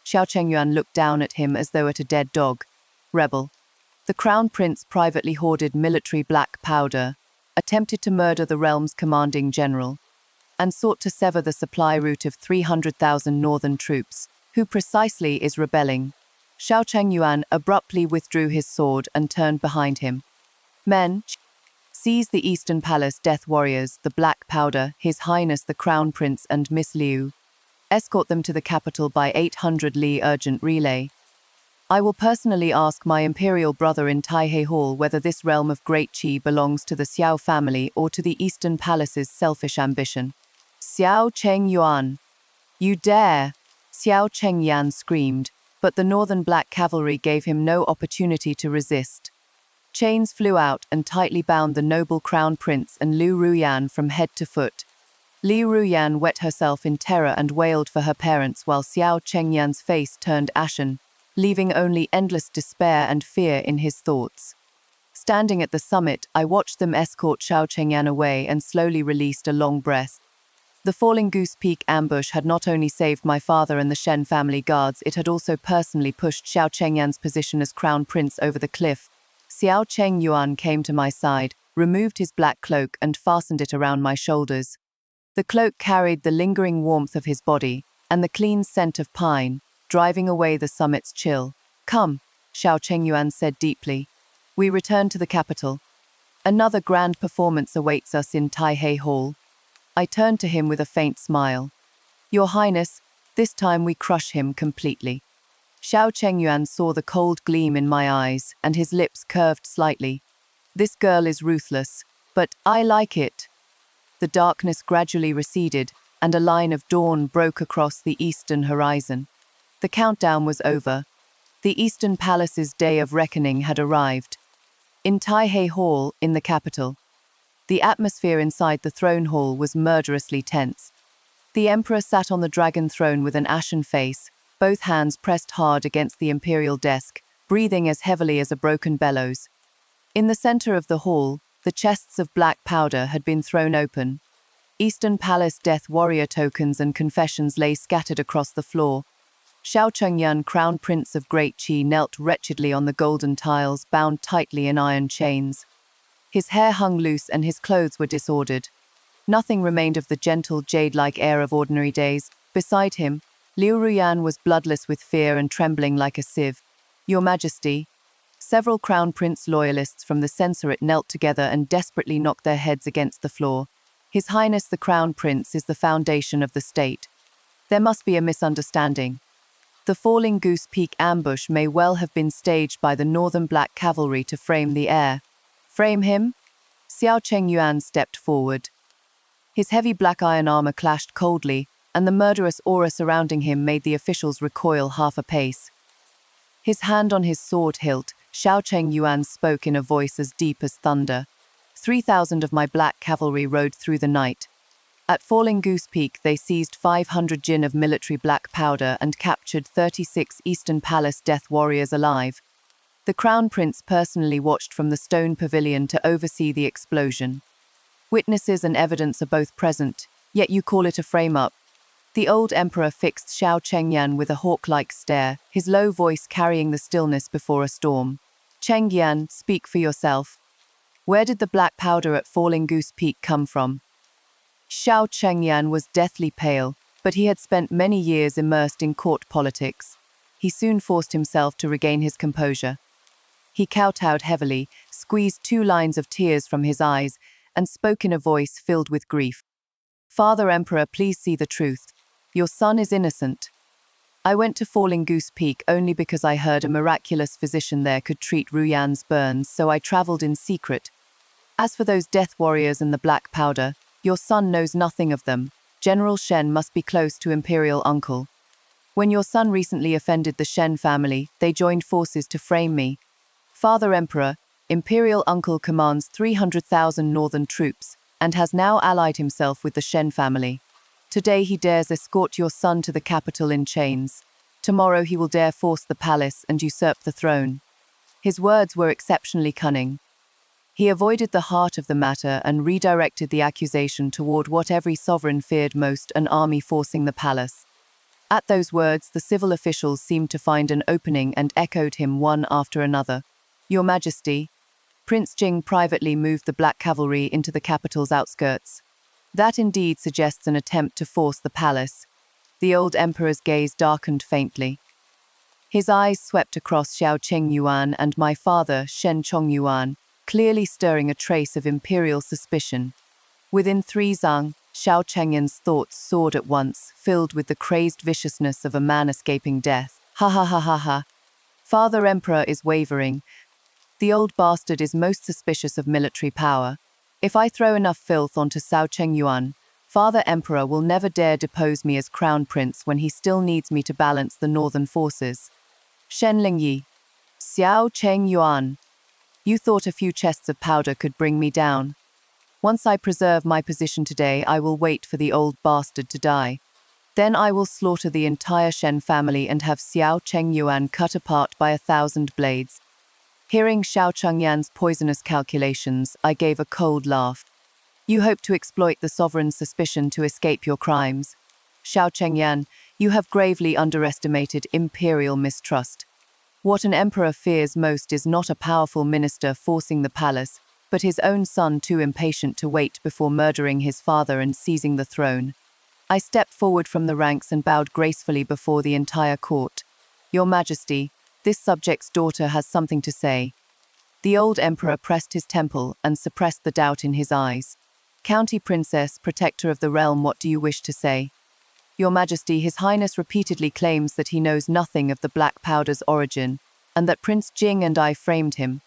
Xiao Chengyuan looked down at him as though at a dead dog. "Rebel." The crown prince privately hoarded military black powder, attempted to murder the realm's commanding general, and sought to sever the supply route of 300,000 northern troops. Who precisely is rebelling? Xiao Chengyuan abruptly withdrew his sword and turned behind him. "Men, seize the Eastern Palace death warriors, the black powder, His Highness the Crown Prince and Miss Liu. Escort them to the capital by 800 Li urgent relay. I will personally ask my imperial brother in Taihei Hall whether this realm of Great Qi belongs to the Xiao family or to the Eastern Palace's selfish ambition." "Xiao Chengyuan, you dare!" Xiao Chengyan screamed, but the northern black cavalry gave him no opportunity to resist. Chains flew out and tightly bound the noble crown prince and Liu Ruyan from head to foot. Liu Ruyan wet herself in terror and wailed for her parents while Xiao Chengyan's face turned ashen, leaving only endless despair and fear in his thoughts. Standing at the summit, I watched them escort Xiao Chengyan away and slowly released a long breath. The Falling Goose Peak ambush had not only saved my father and the Shen family guards, it had also personally pushed Xiao Chengyan's position as crown prince over the cliff. Xiao Chengyuan came to my side, removed his black cloak and fastened it around my shoulders. The cloak carried the lingering warmth of his body and the clean scent of pine, driving away the summit's chill. "Come," Xiao Chengyuan said deeply. We returned to the capital. "Another grand performance awaits us in Taihei Hall." I turned to him with a faint smile. "Your Highness, this time we crush him completely." Xiao Chengyuan saw the cold gleam in my eyes, and his lips curved slightly. "This girl is ruthless, but I like it." The darkness gradually receded, and a line of dawn broke across the eastern horizon. The countdown was over. The Eastern Palace's day of reckoning had arrived. In Taihei Hall, in the capital, the atmosphere inside the throne hall was murderously tense. The emperor sat on the dragon throne with an ashen face, both hands pressed hard against the imperial desk, breathing as heavily as a broken bellows. In the center of the hall, the chests of black powder had been thrown open. Eastern Palace death warrior tokens and confessions lay scattered across the floor. Xiao Chengyan, Crown Prince of Great Qi, knelt wretchedly on the golden tiles, bound tightly in iron chains. His hair hung loose and his clothes were disordered. Nothing remained of the gentle, jade-like air of ordinary days. Beside him, Liu Ruyan was bloodless with fear and trembling like a sieve. "Your Majesty." Several Crown Prince loyalists from the censorate knelt together and desperately knocked their heads against the floor. "His Highness the Crown Prince is the foundation of the state. There must be a misunderstanding. The Falling Goose Peak ambush may well have been staged by the Northern Black Cavalry to frame the heir." "Frame him?" Xiao Chengyuan stepped forward. His heavy black iron armor clashed coldly, and the murderous aura surrounding him made the officials recoil half a pace. His hand on his sword hilt, Xiao Chengyuan spoke in a voice as deep as thunder. 3,000 of my black cavalry rode through the night. At Falling Goose Peak, they seized 500 gin of military black powder and captured 36 Eastern Palace death warriors alive. The Crown Prince personally watched from the stone pavilion to oversee the explosion. Witnesses and evidence are both present, yet you call it a frame-up. The old emperor fixed Xiao Chengyan with a hawk-like stare, his low voice carrying the stillness before a storm. Chengyan, speak for yourself. Where did the black powder at Falling Goose Peak come from? Xiao Chengyan was deathly pale, but he had spent many years immersed in court politics. He soon forced himself to regain his composure. He kowtowed heavily, squeezed 2 lines of tears from his eyes, and spoke in a voice filled with grief. Father Emperor, please see the truth. Your son is innocent. I went to Falling Goose Peak only because I heard a miraculous physician there could treat Ruyan's burns, so I traveled in secret. As for those death warriors and the black powder, your son knows nothing of them. General Shen must be close to Imperial Uncle. When your son recently offended the Shen family, they joined forces to frame me. Father Emperor, Imperial Uncle commands 300,000 northern troops and has now allied himself with the Shen family. Today he dares escort your son to the capital in chains. Tomorrow he will dare force the palace and usurp the throne. His words were exceptionally cunning. He avoided the heart of the matter and redirected the accusation toward what every sovereign feared most, an army forcing the palace. At those words, the civil officials seemed to find an opening and echoed him one after another. Your Majesty, Prince Jing privately moved the black cavalry into the capital's outskirts. That indeed suggests an attempt to force the palace. The old emperor's gaze darkened faintly. His eyes swept across Xiao Chengyuan and my father, Shen Chongyuan, clearly stirring a trace of imperial suspicion. Within 3 zang, Xiao Chengyan's thoughts soared at once, filled with the crazed viciousness of a man escaping death. Ha ha ha ha ha. Father Emperor is wavering. The old bastard is most suspicious of military power. If I throw enough filth onto Xiao Chengyuan, Father Emperor will never dare depose me as Crown Prince when he still needs me to balance the northern forces. Shen Lingyi. Xiao Chengyuan. You thought a few chests of powder could bring me down. Once I preserve my position today, I will wait for the old bastard to die. Then I will slaughter the entire Shen family and have Xiao Chengyuan cut apart by 1,000 blades. Hearing Xiao Chengyan's poisonous calculations, I gave a cold laugh. You hope to exploit the sovereign's suspicion to escape your crimes. Xiao Chengyan, you have gravely underestimated imperial mistrust. What an emperor fears most is not a powerful minister forcing the palace, but his own son too impatient to wait before murdering his father and seizing the throne. I stepped forward from the ranks and bowed gracefully before the entire court. Your Majesty, this subject's daughter has something to say. The old emperor pressed his temple and suppressed the doubt in his eyes. County Princess, protector of the realm, what do you wish to say? Your Majesty, His Highness repeatedly claims that he knows nothing of the black powder's origin, and that Prince Jing and I framed him.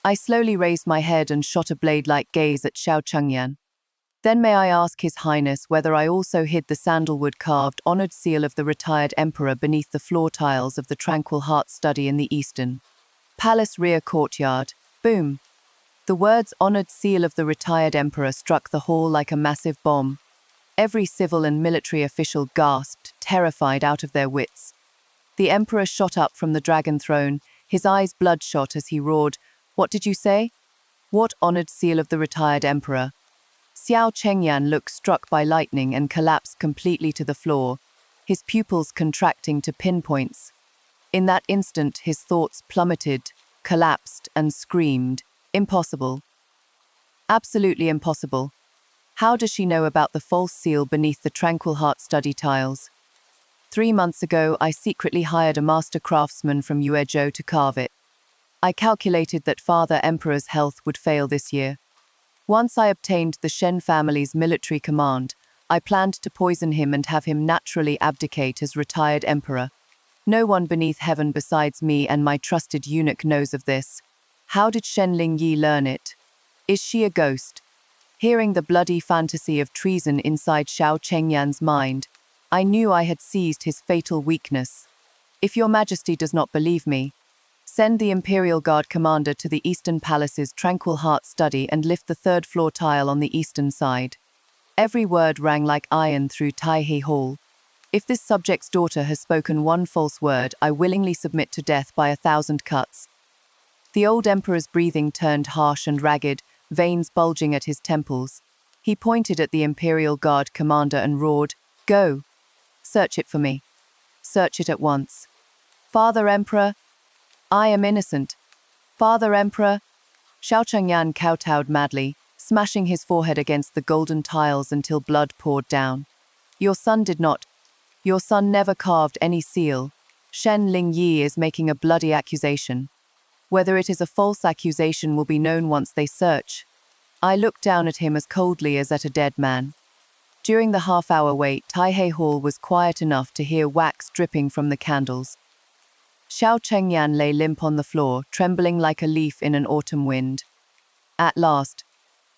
I slowly raised my head and shot a blade-like gaze at Xiao Chengyan. Then may I ask His Highness whether I also hid the sandalwood-carved honored seal of the retired emperor beneath the floor tiles of the Tranquil Heart study in the Eastern Palace rear courtyard. Boom! The words honored seal of the retired emperor struck the hall like a massive bomb. Every civil and military official gasped, terrified out of their wits. The emperor shot up from the dragon throne, his eyes bloodshot as he roared, "What did you say? What honored seal of the retired emperor?" Xiao Chengyan looked struck by lightning and collapsed completely to the floor, his pupils contracting to pinpoints. In that instant, his thoughts plummeted, collapsed, and screamed, "Impossible. Absolutely impossible. How does she know about the false seal beneath the Tranquil Heart study tiles? 3 months ago, I secretly hired a master craftsman from Yuezhou to carve it. I calculated that Father Emperor's health would fail this year. Once I obtained the Shen family's military command, I planned to poison him and have him naturally abdicate as retired emperor. No one beneath heaven besides me and my trusted eunuch knows of this. How did Shen Lingyi learn it? Is she a ghost?" Hearing the bloody fantasy of treason inside Xiao Chengyan's mind, I knew I had seized his fatal weakness. "If your Majesty does not believe me," Send the Imperial Guard commander to the Eastern Palace's Tranquil Heart study and lift the third-floor tile on the eastern side. Every word rang like iron through Taihe Hall. If this subject's daughter has spoken one false word, I willingly submit to death by 1,000 cuts. The old emperor's breathing turned harsh and ragged, veins bulging at his temples. He pointed at the Imperial Guard commander and roared, "Go! Search it for me. Search it at once. Father Emperor, I am innocent. Father Emperor." Xiao Chengyan kowtowed madly, smashing his forehead against the golden tiles until blood poured down. Your son did not. Your son never carved any seal. Shen Lingyi is making a bloody accusation. Whether it is a false accusation will be known once they search. I looked down at him as coldly as at a dead man. During the half-hour wait, Taihe Hall was quiet enough to hear wax dripping from the candles. Xiao Chengyan lay limp on the floor, trembling like a leaf in an autumn wind. At last,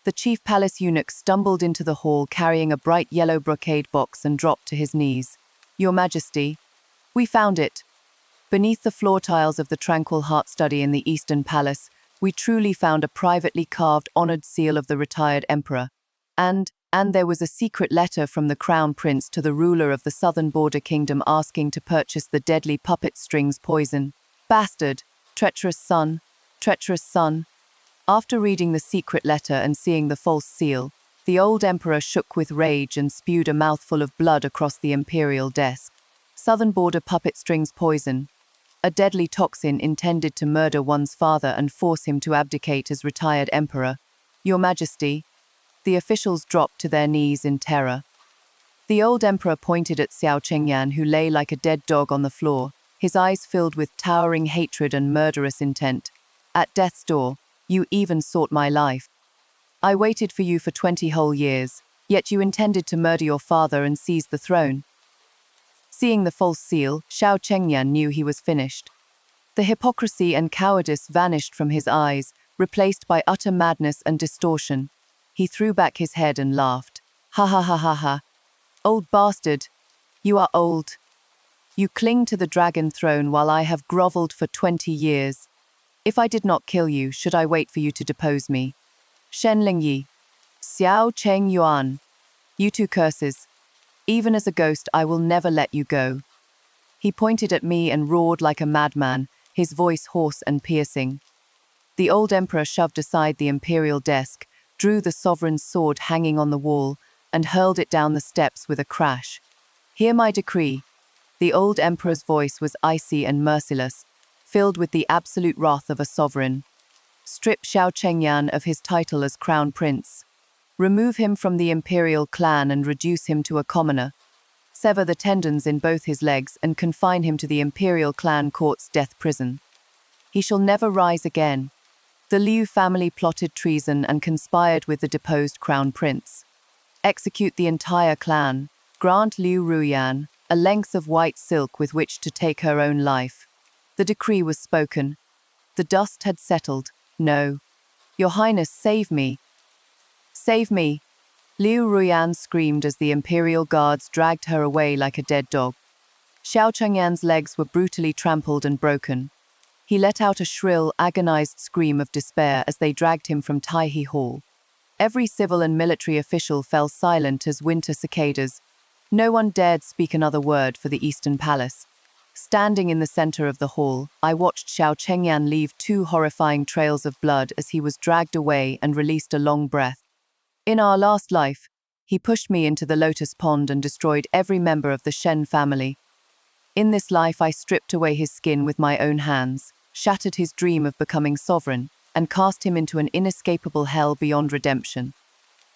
the chief palace eunuch stumbled into the hall carrying a bright yellow brocade box and dropped to his knees. "Your Majesty, we found it. Beneath the floor tiles of the Tranquil Heart study in the Eastern Palace, we truly found a privately carved honored seal of the retired emperor. And there was a secret letter from the crown prince to the ruler of the southern border kingdom asking to purchase the deadly puppet strings poison. Bastard! Treacherous son! Treacherous son!" After reading the secret letter and seeing the false seal, the old emperor shook with rage and spewed a mouthful of blood across the imperial desk. Southern border puppet strings poison. A deadly toxin intended to murder one's father and force him to abdicate as retired emperor. "Your Majesty." The officials dropped to their knees in terror. The old emperor pointed at Xiao Chengyan, who lay like a dead dog on the floor, his eyes filled with towering hatred and murderous intent. "At death's door, you even sought my life. I waited for you for 20 whole years, yet you intended to murder your father and seize the throne." Seeing the false seal, Xiao Chengyan knew he was finished. The hypocrisy and cowardice vanished from his eyes, replaced by utter madness and distortion. He threw back his head and laughed. "Ha ha ha ha ha. Old bastard, you are old. You cling to the dragon throne while I have groveled for 20 years. If I did not kill you, should I wait for you to depose me? Shen Lingyi, Xiao Cheng Yuan, you two curses. Even as a ghost, I will never let you go." He pointed at me and roared like a madman, his voice hoarse and piercing. The old emperor shoved aside the imperial desk, drew the sovereign's sword hanging on the wall, and hurled it down the steps with a crash. "Hear my decree." The old emperor's voice was icy and merciless, filled with the absolute wrath of a sovereign. "Strip Xiao Chengyan of his title as crown prince. Remove him from the imperial clan and reduce him to a commoner. Sever the tendons in both his legs and confine him to the imperial clan court's death prison. He shall never rise again. The Liu family plotted treason and conspired with the deposed crown prince. Execute the entire clan. Grant Liu Ruyan a length of white silk with which to take her own life." The decree was spoken. The dust had settled. "No. Your Highness, save me. Save me." Liu Ruyan screamed as the imperial guards dragged her away like a dead dog. Xiao Chengyan's legs were brutally trampled and broken. He let out a shrill, agonized scream of despair as they dragged him from Taihe Hall. Every civil and military official fell silent as winter cicadas. No one dared speak another word for the Eastern Palace. Standing in the center of the hall, I watched Xiao Chengyan leave 2 horrifying trails of blood as he was dragged away and released a long breath. "In our last life, he pushed me into the lotus pond and destroyed every member of the Shen family. In this life, I stripped away his skin with my own hands, shattered his dream of becoming sovereign, and cast him into an inescapable hell beyond redemption."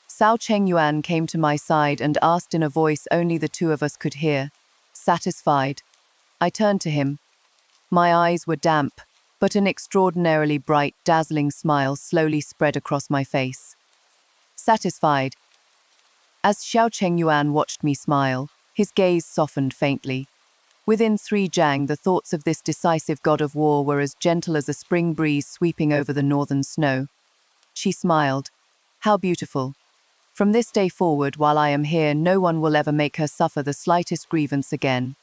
Cao Chengyuan came to my side and asked in a voice only the two of us could hear, "Satisfied?" I turned to him. My eyes were damp, but an extraordinarily bright, dazzling smile slowly spread across my face. "Satisfied?" As Xiao Chengyuan watched me smile, his gaze softened faintly. Within 3 Jiang, the thoughts of this decisive god of war were as gentle as a spring breeze sweeping over the northern snow. She smiled. "How beautiful. From this day forward, while I am here, no one will ever make her suffer the slightest grievance again."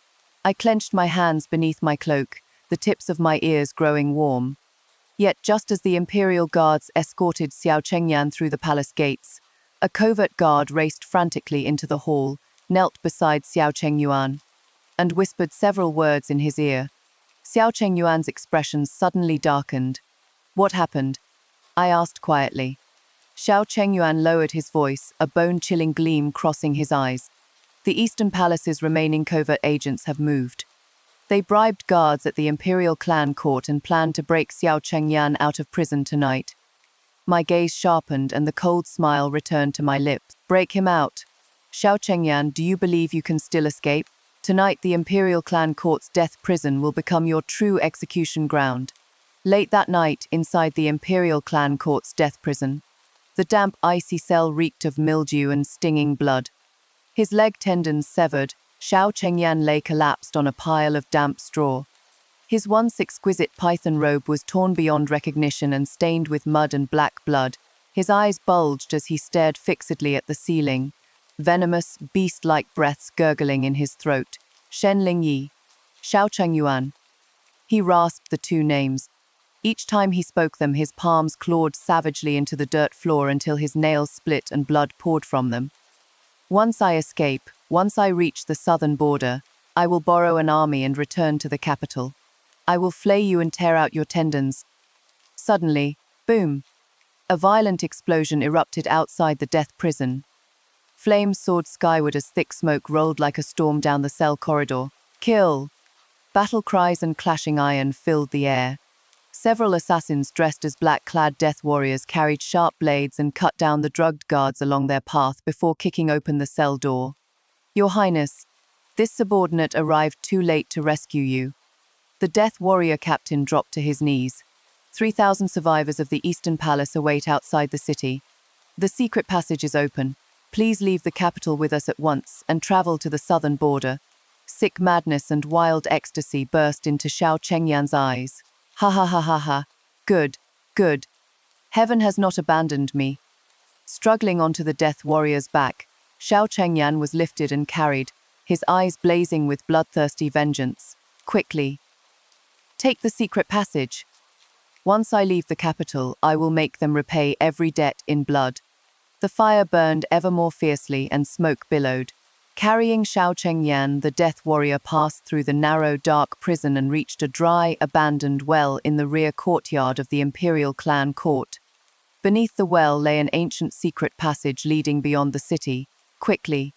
I clenched my hands beneath my cloak, the tips of my ears growing warm. Yet just as the imperial guards escorted Xiao Chengyan through the palace gates, a covert guard raced frantically into the hall, knelt beside Xiao Chengyuan, and whispered several words in his ear. Xiao Chengyuan's expression suddenly darkened. "What happened?" I asked quietly. Xiao Chengyuan lowered his voice, a bone-chilling gleam crossing his eyes. "The Eastern Palace's remaining covert agents have moved. They bribed guards at the Imperial Clan Court and planned to break Xiao Chengyan out of prison tonight." My gaze sharpened and the cold smile returned to my lips. "Break him out. Xiao Chengyan, do you believe you can still escape? Tonight the Imperial Clan Court's death prison will become your true execution ground." Late that night, inside the Imperial Clan Court's death prison, the damp, icy cell reeked of mildew and stinging blood. His leg tendons severed, Xiao Chengyan lay collapsed on a pile of damp straw. His once exquisite python robe was torn beyond recognition and stained with mud and black blood. His eyes bulged as he stared fixedly at the ceiling, venomous, beast-like breaths gurgling in his throat. "Shen Lingyi, Xiao Chengyuan." He rasped the two names. Each time he spoke them, his palms clawed savagely into the dirt floor until his nails split and blood poured from them. "Once I escape, once I reach the southern border, I will borrow an army and return to the capital. I will flay you and tear out your tendons." Suddenly, boom! A violent explosion erupted outside the death prison. Flames soared skyward as thick smoke rolled like a storm down the cell corridor. "Kill!" Battle cries and clashing iron filled the air. Several assassins dressed as black-clad death warriors carried sharp blades and cut down the drugged guards along their path before kicking open the cell door. "Your Highness, this subordinate arrived too late to rescue you." The death warrior captain dropped to his knees. 3,000 survivors of the Eastern Palace await outside the city. The secret passage is open. Please leave the capital with us at once and travel to the southern border. Sick madness and wild ecstasy burst into Xiao Chengyan's eyes. "Ha ha ha ha ha. Good, good. Heaven has not abandoned me." Struggling onto the death warrior's back, Xiao Chengyan was lifted and carried, his eyes blazing with bloodthirsty vengeance. "Quickly. Take the secret passage. Once I leave the capital, I will make them repay every debt in blood." The fire burned ever more fiercely and smoke billowed. Carrying Xiao Chengyan, the death warrior passed through the narrow, dark prison and reached a dry, abandoned well in the rear courtyard of the Imperial Clan Court. Beneath the well lay an ancient secret passage leading beyond the city. "Quickly.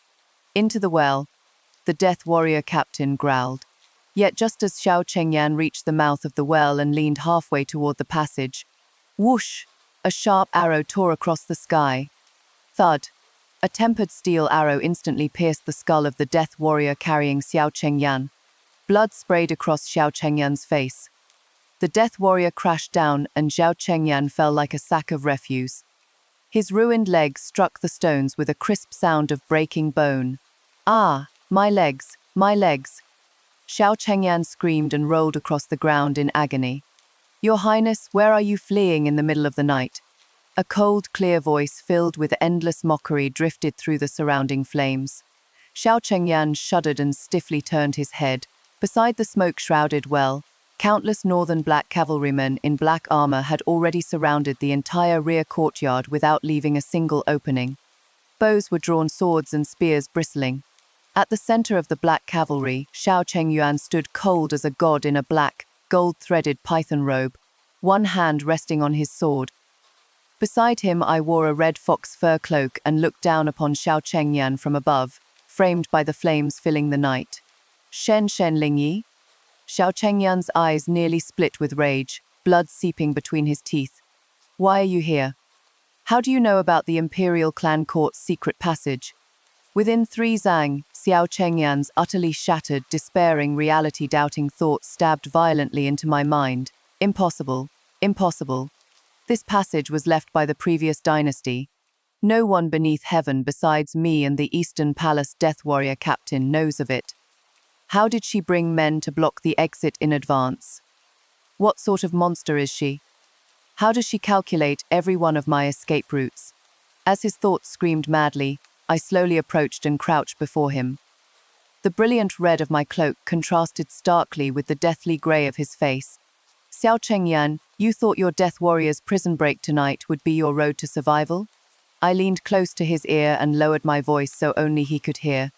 Into the well," the death warrior captain growled. Yet just as Xiao Chengyan reached the mouth of the well and leaned halfway toward the passage, whoosh! A sharp arrow tore across the sky. Thud! A tempered steel arrow instantly pierced the skull of the death warrior carrying Xiao Chengyan. Blood sprayed across Xiao Chengyan's face. The death warrior crashed down and Xiao Chengyan fell like a sack of refuse. His ruined legs struck the stones with a crisp sound of breaking bone. "Ah, my legs, my legs!" Xiao Chengyan screamed and rolled across the ground in agony. "Your Highness, where are you fleeing in the middle of the night?" A cold, clear voice filled with endless mockery drifted through the surrounding flames. Xiao Chengyan shuddered and stiffly turned his head. Beside the smoke-shrouded well, countless northern black cavalrymen in black armor had already surrounded the entire rear courtyard without leaving a single opening. Bows were drawn, swords and spears bristling. At the center of the black cavalry, Xiao Chengyuan stood cold as a god in a black, gold-threaded python robe, one hand resting on his sword. Beside him, I wore a red fox fur cloak and looked down upon Xiao Chengyan from above, framed by the flames filling the night. "Shen Lingyi?" Xiao Chengyan's eyes nearly split with rage, blood seeping between his teeth. "Why are you here? How do you know about the Imperial Clan Court's secret passage?" Within 3 zang, Xiao Chengyan's utterly shattered, despairing, reality-doubting thoughts stabbed violently into my mind. Impossible. Impossible. This passage was left by the previous dynasty. No one beneath heaven besides me and the Eastern Palace death warrior captain knows of it. How did she bring men to block the exit in advance? What sort of monster is she? How does she calculate every one of my escape routes? As his thoughts screamed madly, I slowly approached and crouched before him. The brilliant red of my cloak contrasted starkly with the deathly grey of his face. Xiao Chengyan, you thought your death warrior's prison break tonight would be your road to survival? I leaned close to his ear and lowered my voice so only he could hear.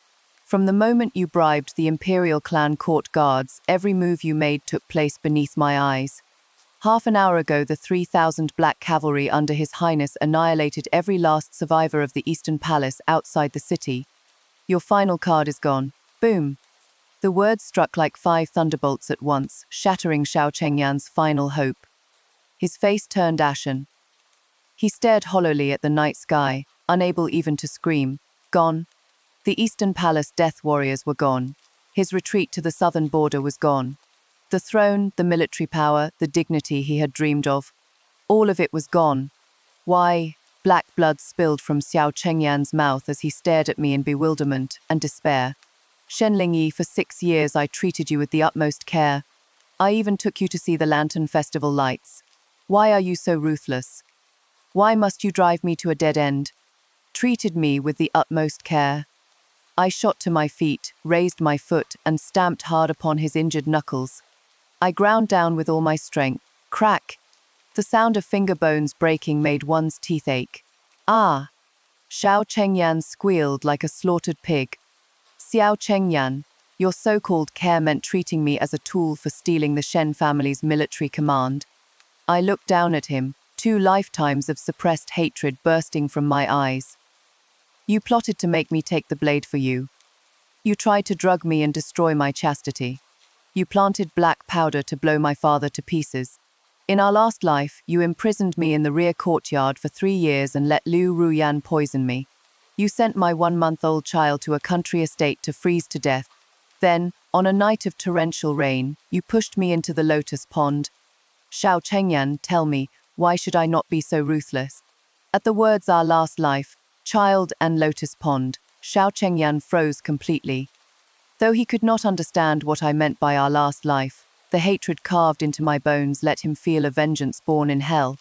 From the moment you bribed the Imperial clan court guards, every move you made took place beneath my eyes. Half an hour ago, the 3,000 black cavalry under His Highness annihilated every last survivor of the Eastern Palace outside the city. Your final card is gone. Boom! The words struck like 5 thunderbolts at once, shattering Xiao Chengyan's final hope. His face turned ashen. He stared hollowly at the night sky, unable even to scream. Gone. The Eastern Palace death warriors were gone. His retreat to the southern border was gone. The throne, the military power, the dignity he had dreamed of, all of it was gone. Why? Black blood spilled from Xiao Chengyan's mouth as he stared at me in bewilderment and despair. Shenling Yi, for 6 years I treated you with the utmost care. I even took you to see the Lantern Festival lights. Why are you so ruthless? Why must you drive me to a dead end? Treated me with the utmost care. I shot to my feet, raised my foot, and stamped hard upon his injured knuckles. I ground down with all my strength. Crack! The sound of finger bones breaking made one's teeth ache. Ah! Xiao Chengyan squealed like a slaughtered pig. Xiao Chengyan, your so-called care meant treating me as a tool for stealing the Shen family's military command. I looked down at him, 2 lifetimes of suppressed hatred bursting from my eyes. You plotted to make me take the blade for you. You tried to drug me and destroy my chastity. You planted black powder to blow my father to pieces. In our last life, you imprisoned me in the rear courtyard for 3 years and let Liu Ruyan poison me. You sent my 1-month-old child to a country estate to freeze to death. Then, on a night of torrential rain, you pushed me into the lotus pond. Xiao Chengyan, tell me, why should I not be so ruthless? At the words our last life, child and lotus pond, Xiao Chengyan froze completely. Though he could not understand what I meant by our last life, the hatred carved into my bones let him feel a vengeance born in hell.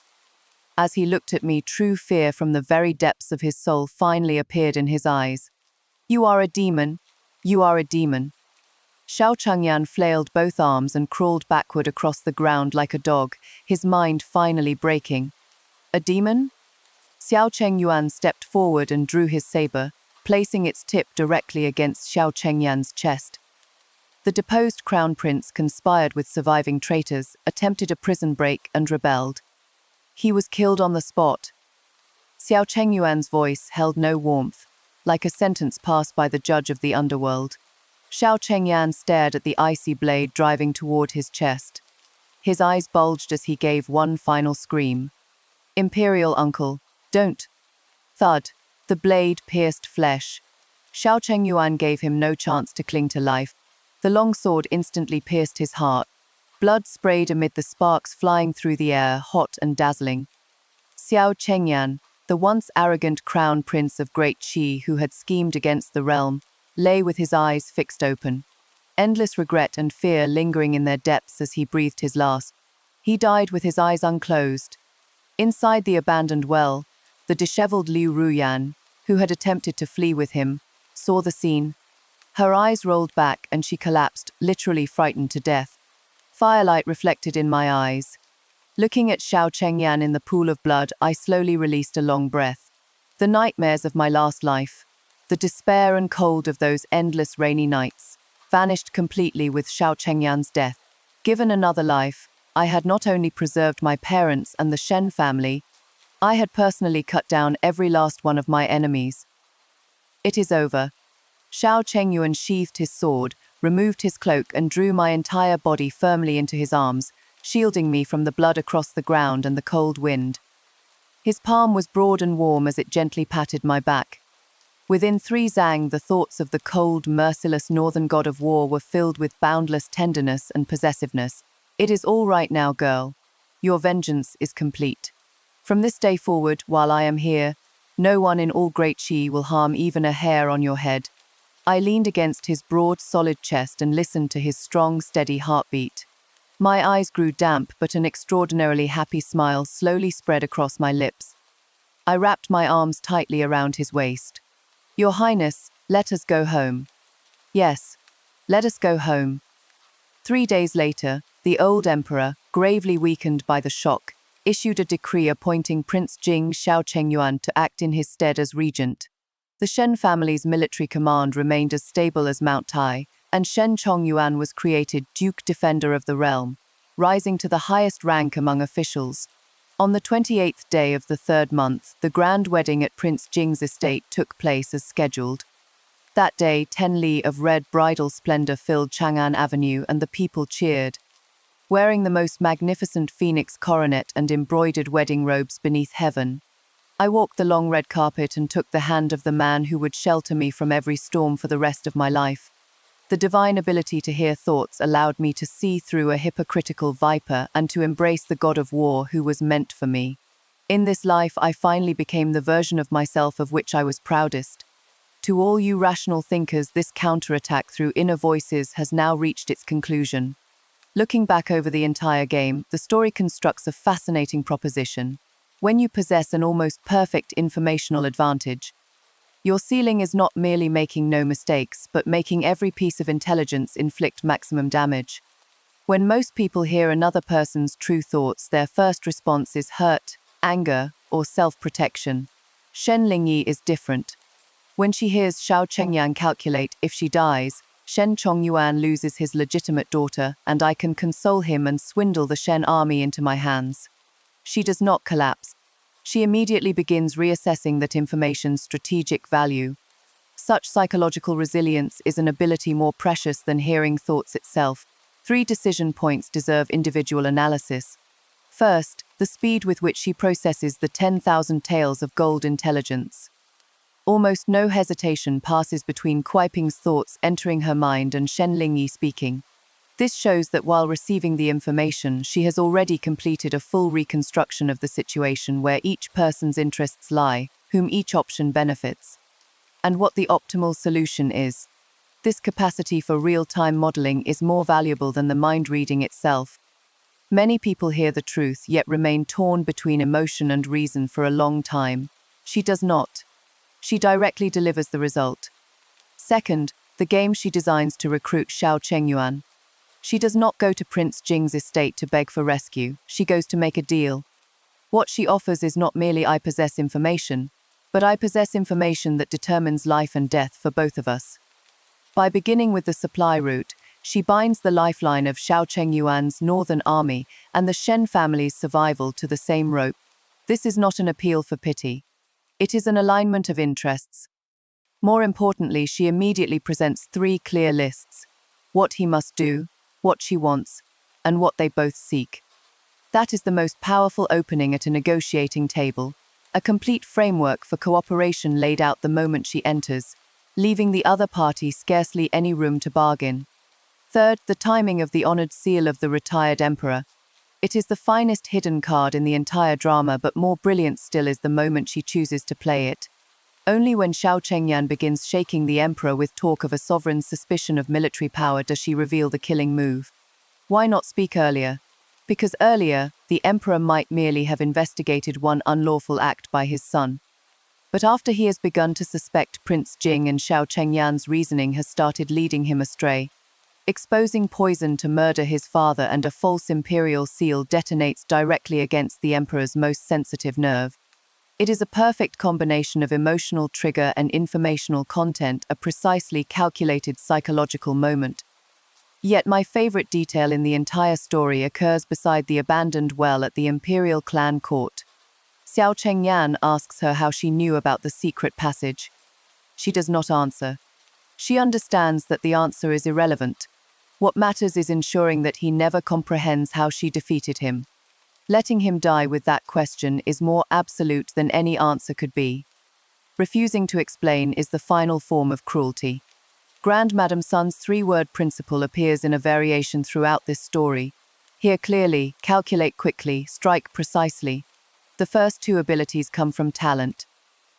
As he looked at me, true fear from the very depths of his soul finally appeared in his eyes. You are a demon. You are a demon. Xiao Chengyan flailed both arms and crawled backward across the ground like a dog, his mind finally breaking. A demon? Xiao Chengyuan stepped forward and drew his saber, placing its tip directly against Xiao Chengyan's chest. The deposed crown prince conspired with surviving traitors, attempted a prison break, and rebelled. He was killed on the spot. Xiao Chengyuan's voice held no warmth, like a sentence passed by the judge of the underworld. Xiao Chengyan stared at the icy blade driving toward his chest. His eyes bulged as he gave one final scream. Imperial uncle, don't. Thud. The blade pierced flesh. Xiao Chengyuan gave him no chance to cling to life. The long sword instantly pierced his heart. Blood sprayed amid the sparks flying through the air, hot and dazzling. Xiao Chengyan, the once arrogant crown prince of Great Qi who had schemed against the realm, lay with his eyes fixed open. Endless regret and fear lingering in their depths as he breathed his last. He died with his eyes unclosed. Inside the abandoned well, the disheveled Liu Ruyan, who had attempted to flee with him, saw the scene. Her eyes rolled back and she collapsed, literally frightened to death. Firelight reflected in my eyes. Looking at Xiao Chengyan in the pool of blood, I slowly released a long breath. The nightmares of my last life, the despair and cold of those endless rainy nights, vanished completely with Xiao Chengyan's death. Given another life, I had not only preserved my parents and the Shen family, I had personally cut down every last one of my enemies. It is over. Xiao Chengyuan sheathed his sword, removed his cloak and drew my entire body firmly into his arms, shielding me from the blood across the ground and the cold wind. His palm was broad and warm as it gently patted my back. Within 3 zang, the thoughts of the cold, merciless northern god of war were filled with boundless tenderness and possessiveness. It is all right now, girl. Your vengeance is complete. From this day forward, while I am here, no one in all Great Qi will harm even a hair on your head. I leaned against his broad, solid chest and listened to his strong, steady heartbeat. My eyes grew damp, but an extraordinarily happy smile slowly spread across my lips. I wrapped my arms tightly around his waist. Your Highness, let us go home. Yes, let us go home. 3 days later, the old emperor, gravely weakened by the shock, issued a decree appointing Prince Jing Xiaochengyuan to act in his stead as regent. The Shen family's military command remained as stable as Mount Tai, and Shen Chongyuan was created Duke Defender of the Realm, rising to the highest rank among officials. On the 28th day of the third month, the grand wedding at Prince Jing's estate took place as scheduled. That day, 10 li of red bridal splendor filled Chang'an Avenue and the people cheered. Wearing the most magnificent phoenix coronet and embroidered wedding robes beneath heaven, I walked the long red carpet and took the hand of the man who would shelter me from every storm for the rest of my life. The divine ability to hear thoughts allowed me to see through a hypocritical viper and to embrace the god of war who was meant for me. In this life, I finally became the version of myself of which I was proudest. To all you rational thinkers, this counterattack through inner voices has now reached its conclusion. Looking back over the entire game, the story constructs a fascinating proposition. When you possess an almost perfect informational advantage, your ceiling is not merely making no mistakes, but making every piece of intelligence inflict maximum damage. When most people hear another person's true thoughts, their first response is hurt, anger, or self-protection. Shen Lingyi is different. When she hears Xiao Chengyan calculate if she dies, Shen Chongyuan loses his legitimate daughter, and I can console him and swindle the Shen army into my hands. She does not collapse. She immediately begins reassessing that information's strategic value. Such psychological resilience is an ability more precious than hearing thoughts itself. 3 decision points deserve individual analysis. First, the speed with which she processes the 10,000 tales of gold intelligence. Almost no hesitation passes between Kuai-Ping's thoughts entering her mind and Shen Lingyi speaking. This shows that while receiving the information, she has already completed a full reconstruction of the situation where each person's interests lie, whom each option benefits, and what the optimal solution is. This capacity for real-time modeling is more valuable than the mind reading itself. Many people hear the truth, yet remain torn between emotion and reason for a long time. She does not. She directly delivers the result. Second, the game she designs to recruit Xiao Chengyuan. She does not go to Prince Jing's estate to beg for rescue, she goes to make a deal. What she offers is not merely I possess information, but I possess information that determines life and death for both of us. By beginning with the supply route, she binds the lifeline of Xiao Chengyuan's northern army and the Shen family's survival to the same rope. This is not an appeal for pity. It is an alignment of interests. More importantly, she immediately presents 3 clear lists: what he must do, what she wants, and what they both seek. That is the most powerful opening at a negotiating table, a complete framework for cooperation laid out the moment she enters, leaving the other party scarcely any room to bargain. Third, the timing of the honored seal of the retired emperor. It is the finest hidden card in the entire drama, but more brilliant still is the moment she chooses to play it. Only when Xiao Chengyan begins shaking the emperor with talk of a sovereign's suspicion of military power does she reveal the killing move. Why not speak earlier? Because earlier, the emperor might merely have investigated one unlawful act by his son. But after he has begun to suspect Prince Jing, and Xiao Chengyan's reasoning has started leading him astray. Exposing poison to murder his father and a false imperial seal detonates directly against the emperor's most sensitive nerve. It is a perfect combination of emotional trigger and informational content, a precisely calculated psychological moment. Yet my favorite detail in the entire story occurs beside the abandoned well at the imperial clan court. Xiao Chengyan asks her how she knew about the secret passage. She does not answer. She understands that the answer is irrelevant. What matters is ensuring that he never comprehends how she defeated him. Letting him die with that question is more absolute than any answer could be. Refusing to explain is the final form of cruelty. Grand Madam Sun's 3-word principle appears in a variation throughout this story. Hear clearly, calculate quickly, strike precisely. The first 2 abilities come from talent.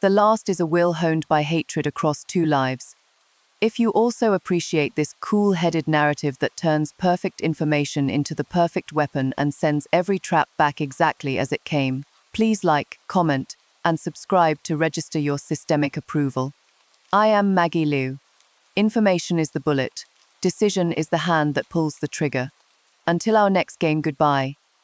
The last is a will honed by hatred across 2 lives. If you also appreciate this cool-headed narrative that turns perfect information into the perfect weapon and sends every trap back exactly as it came, please like, comment, and subscribe to register your systemic approval. I am Maggie Liu. Information is the bullet. Decision is the hand that pulls the trigger. Until our next game, goodbye.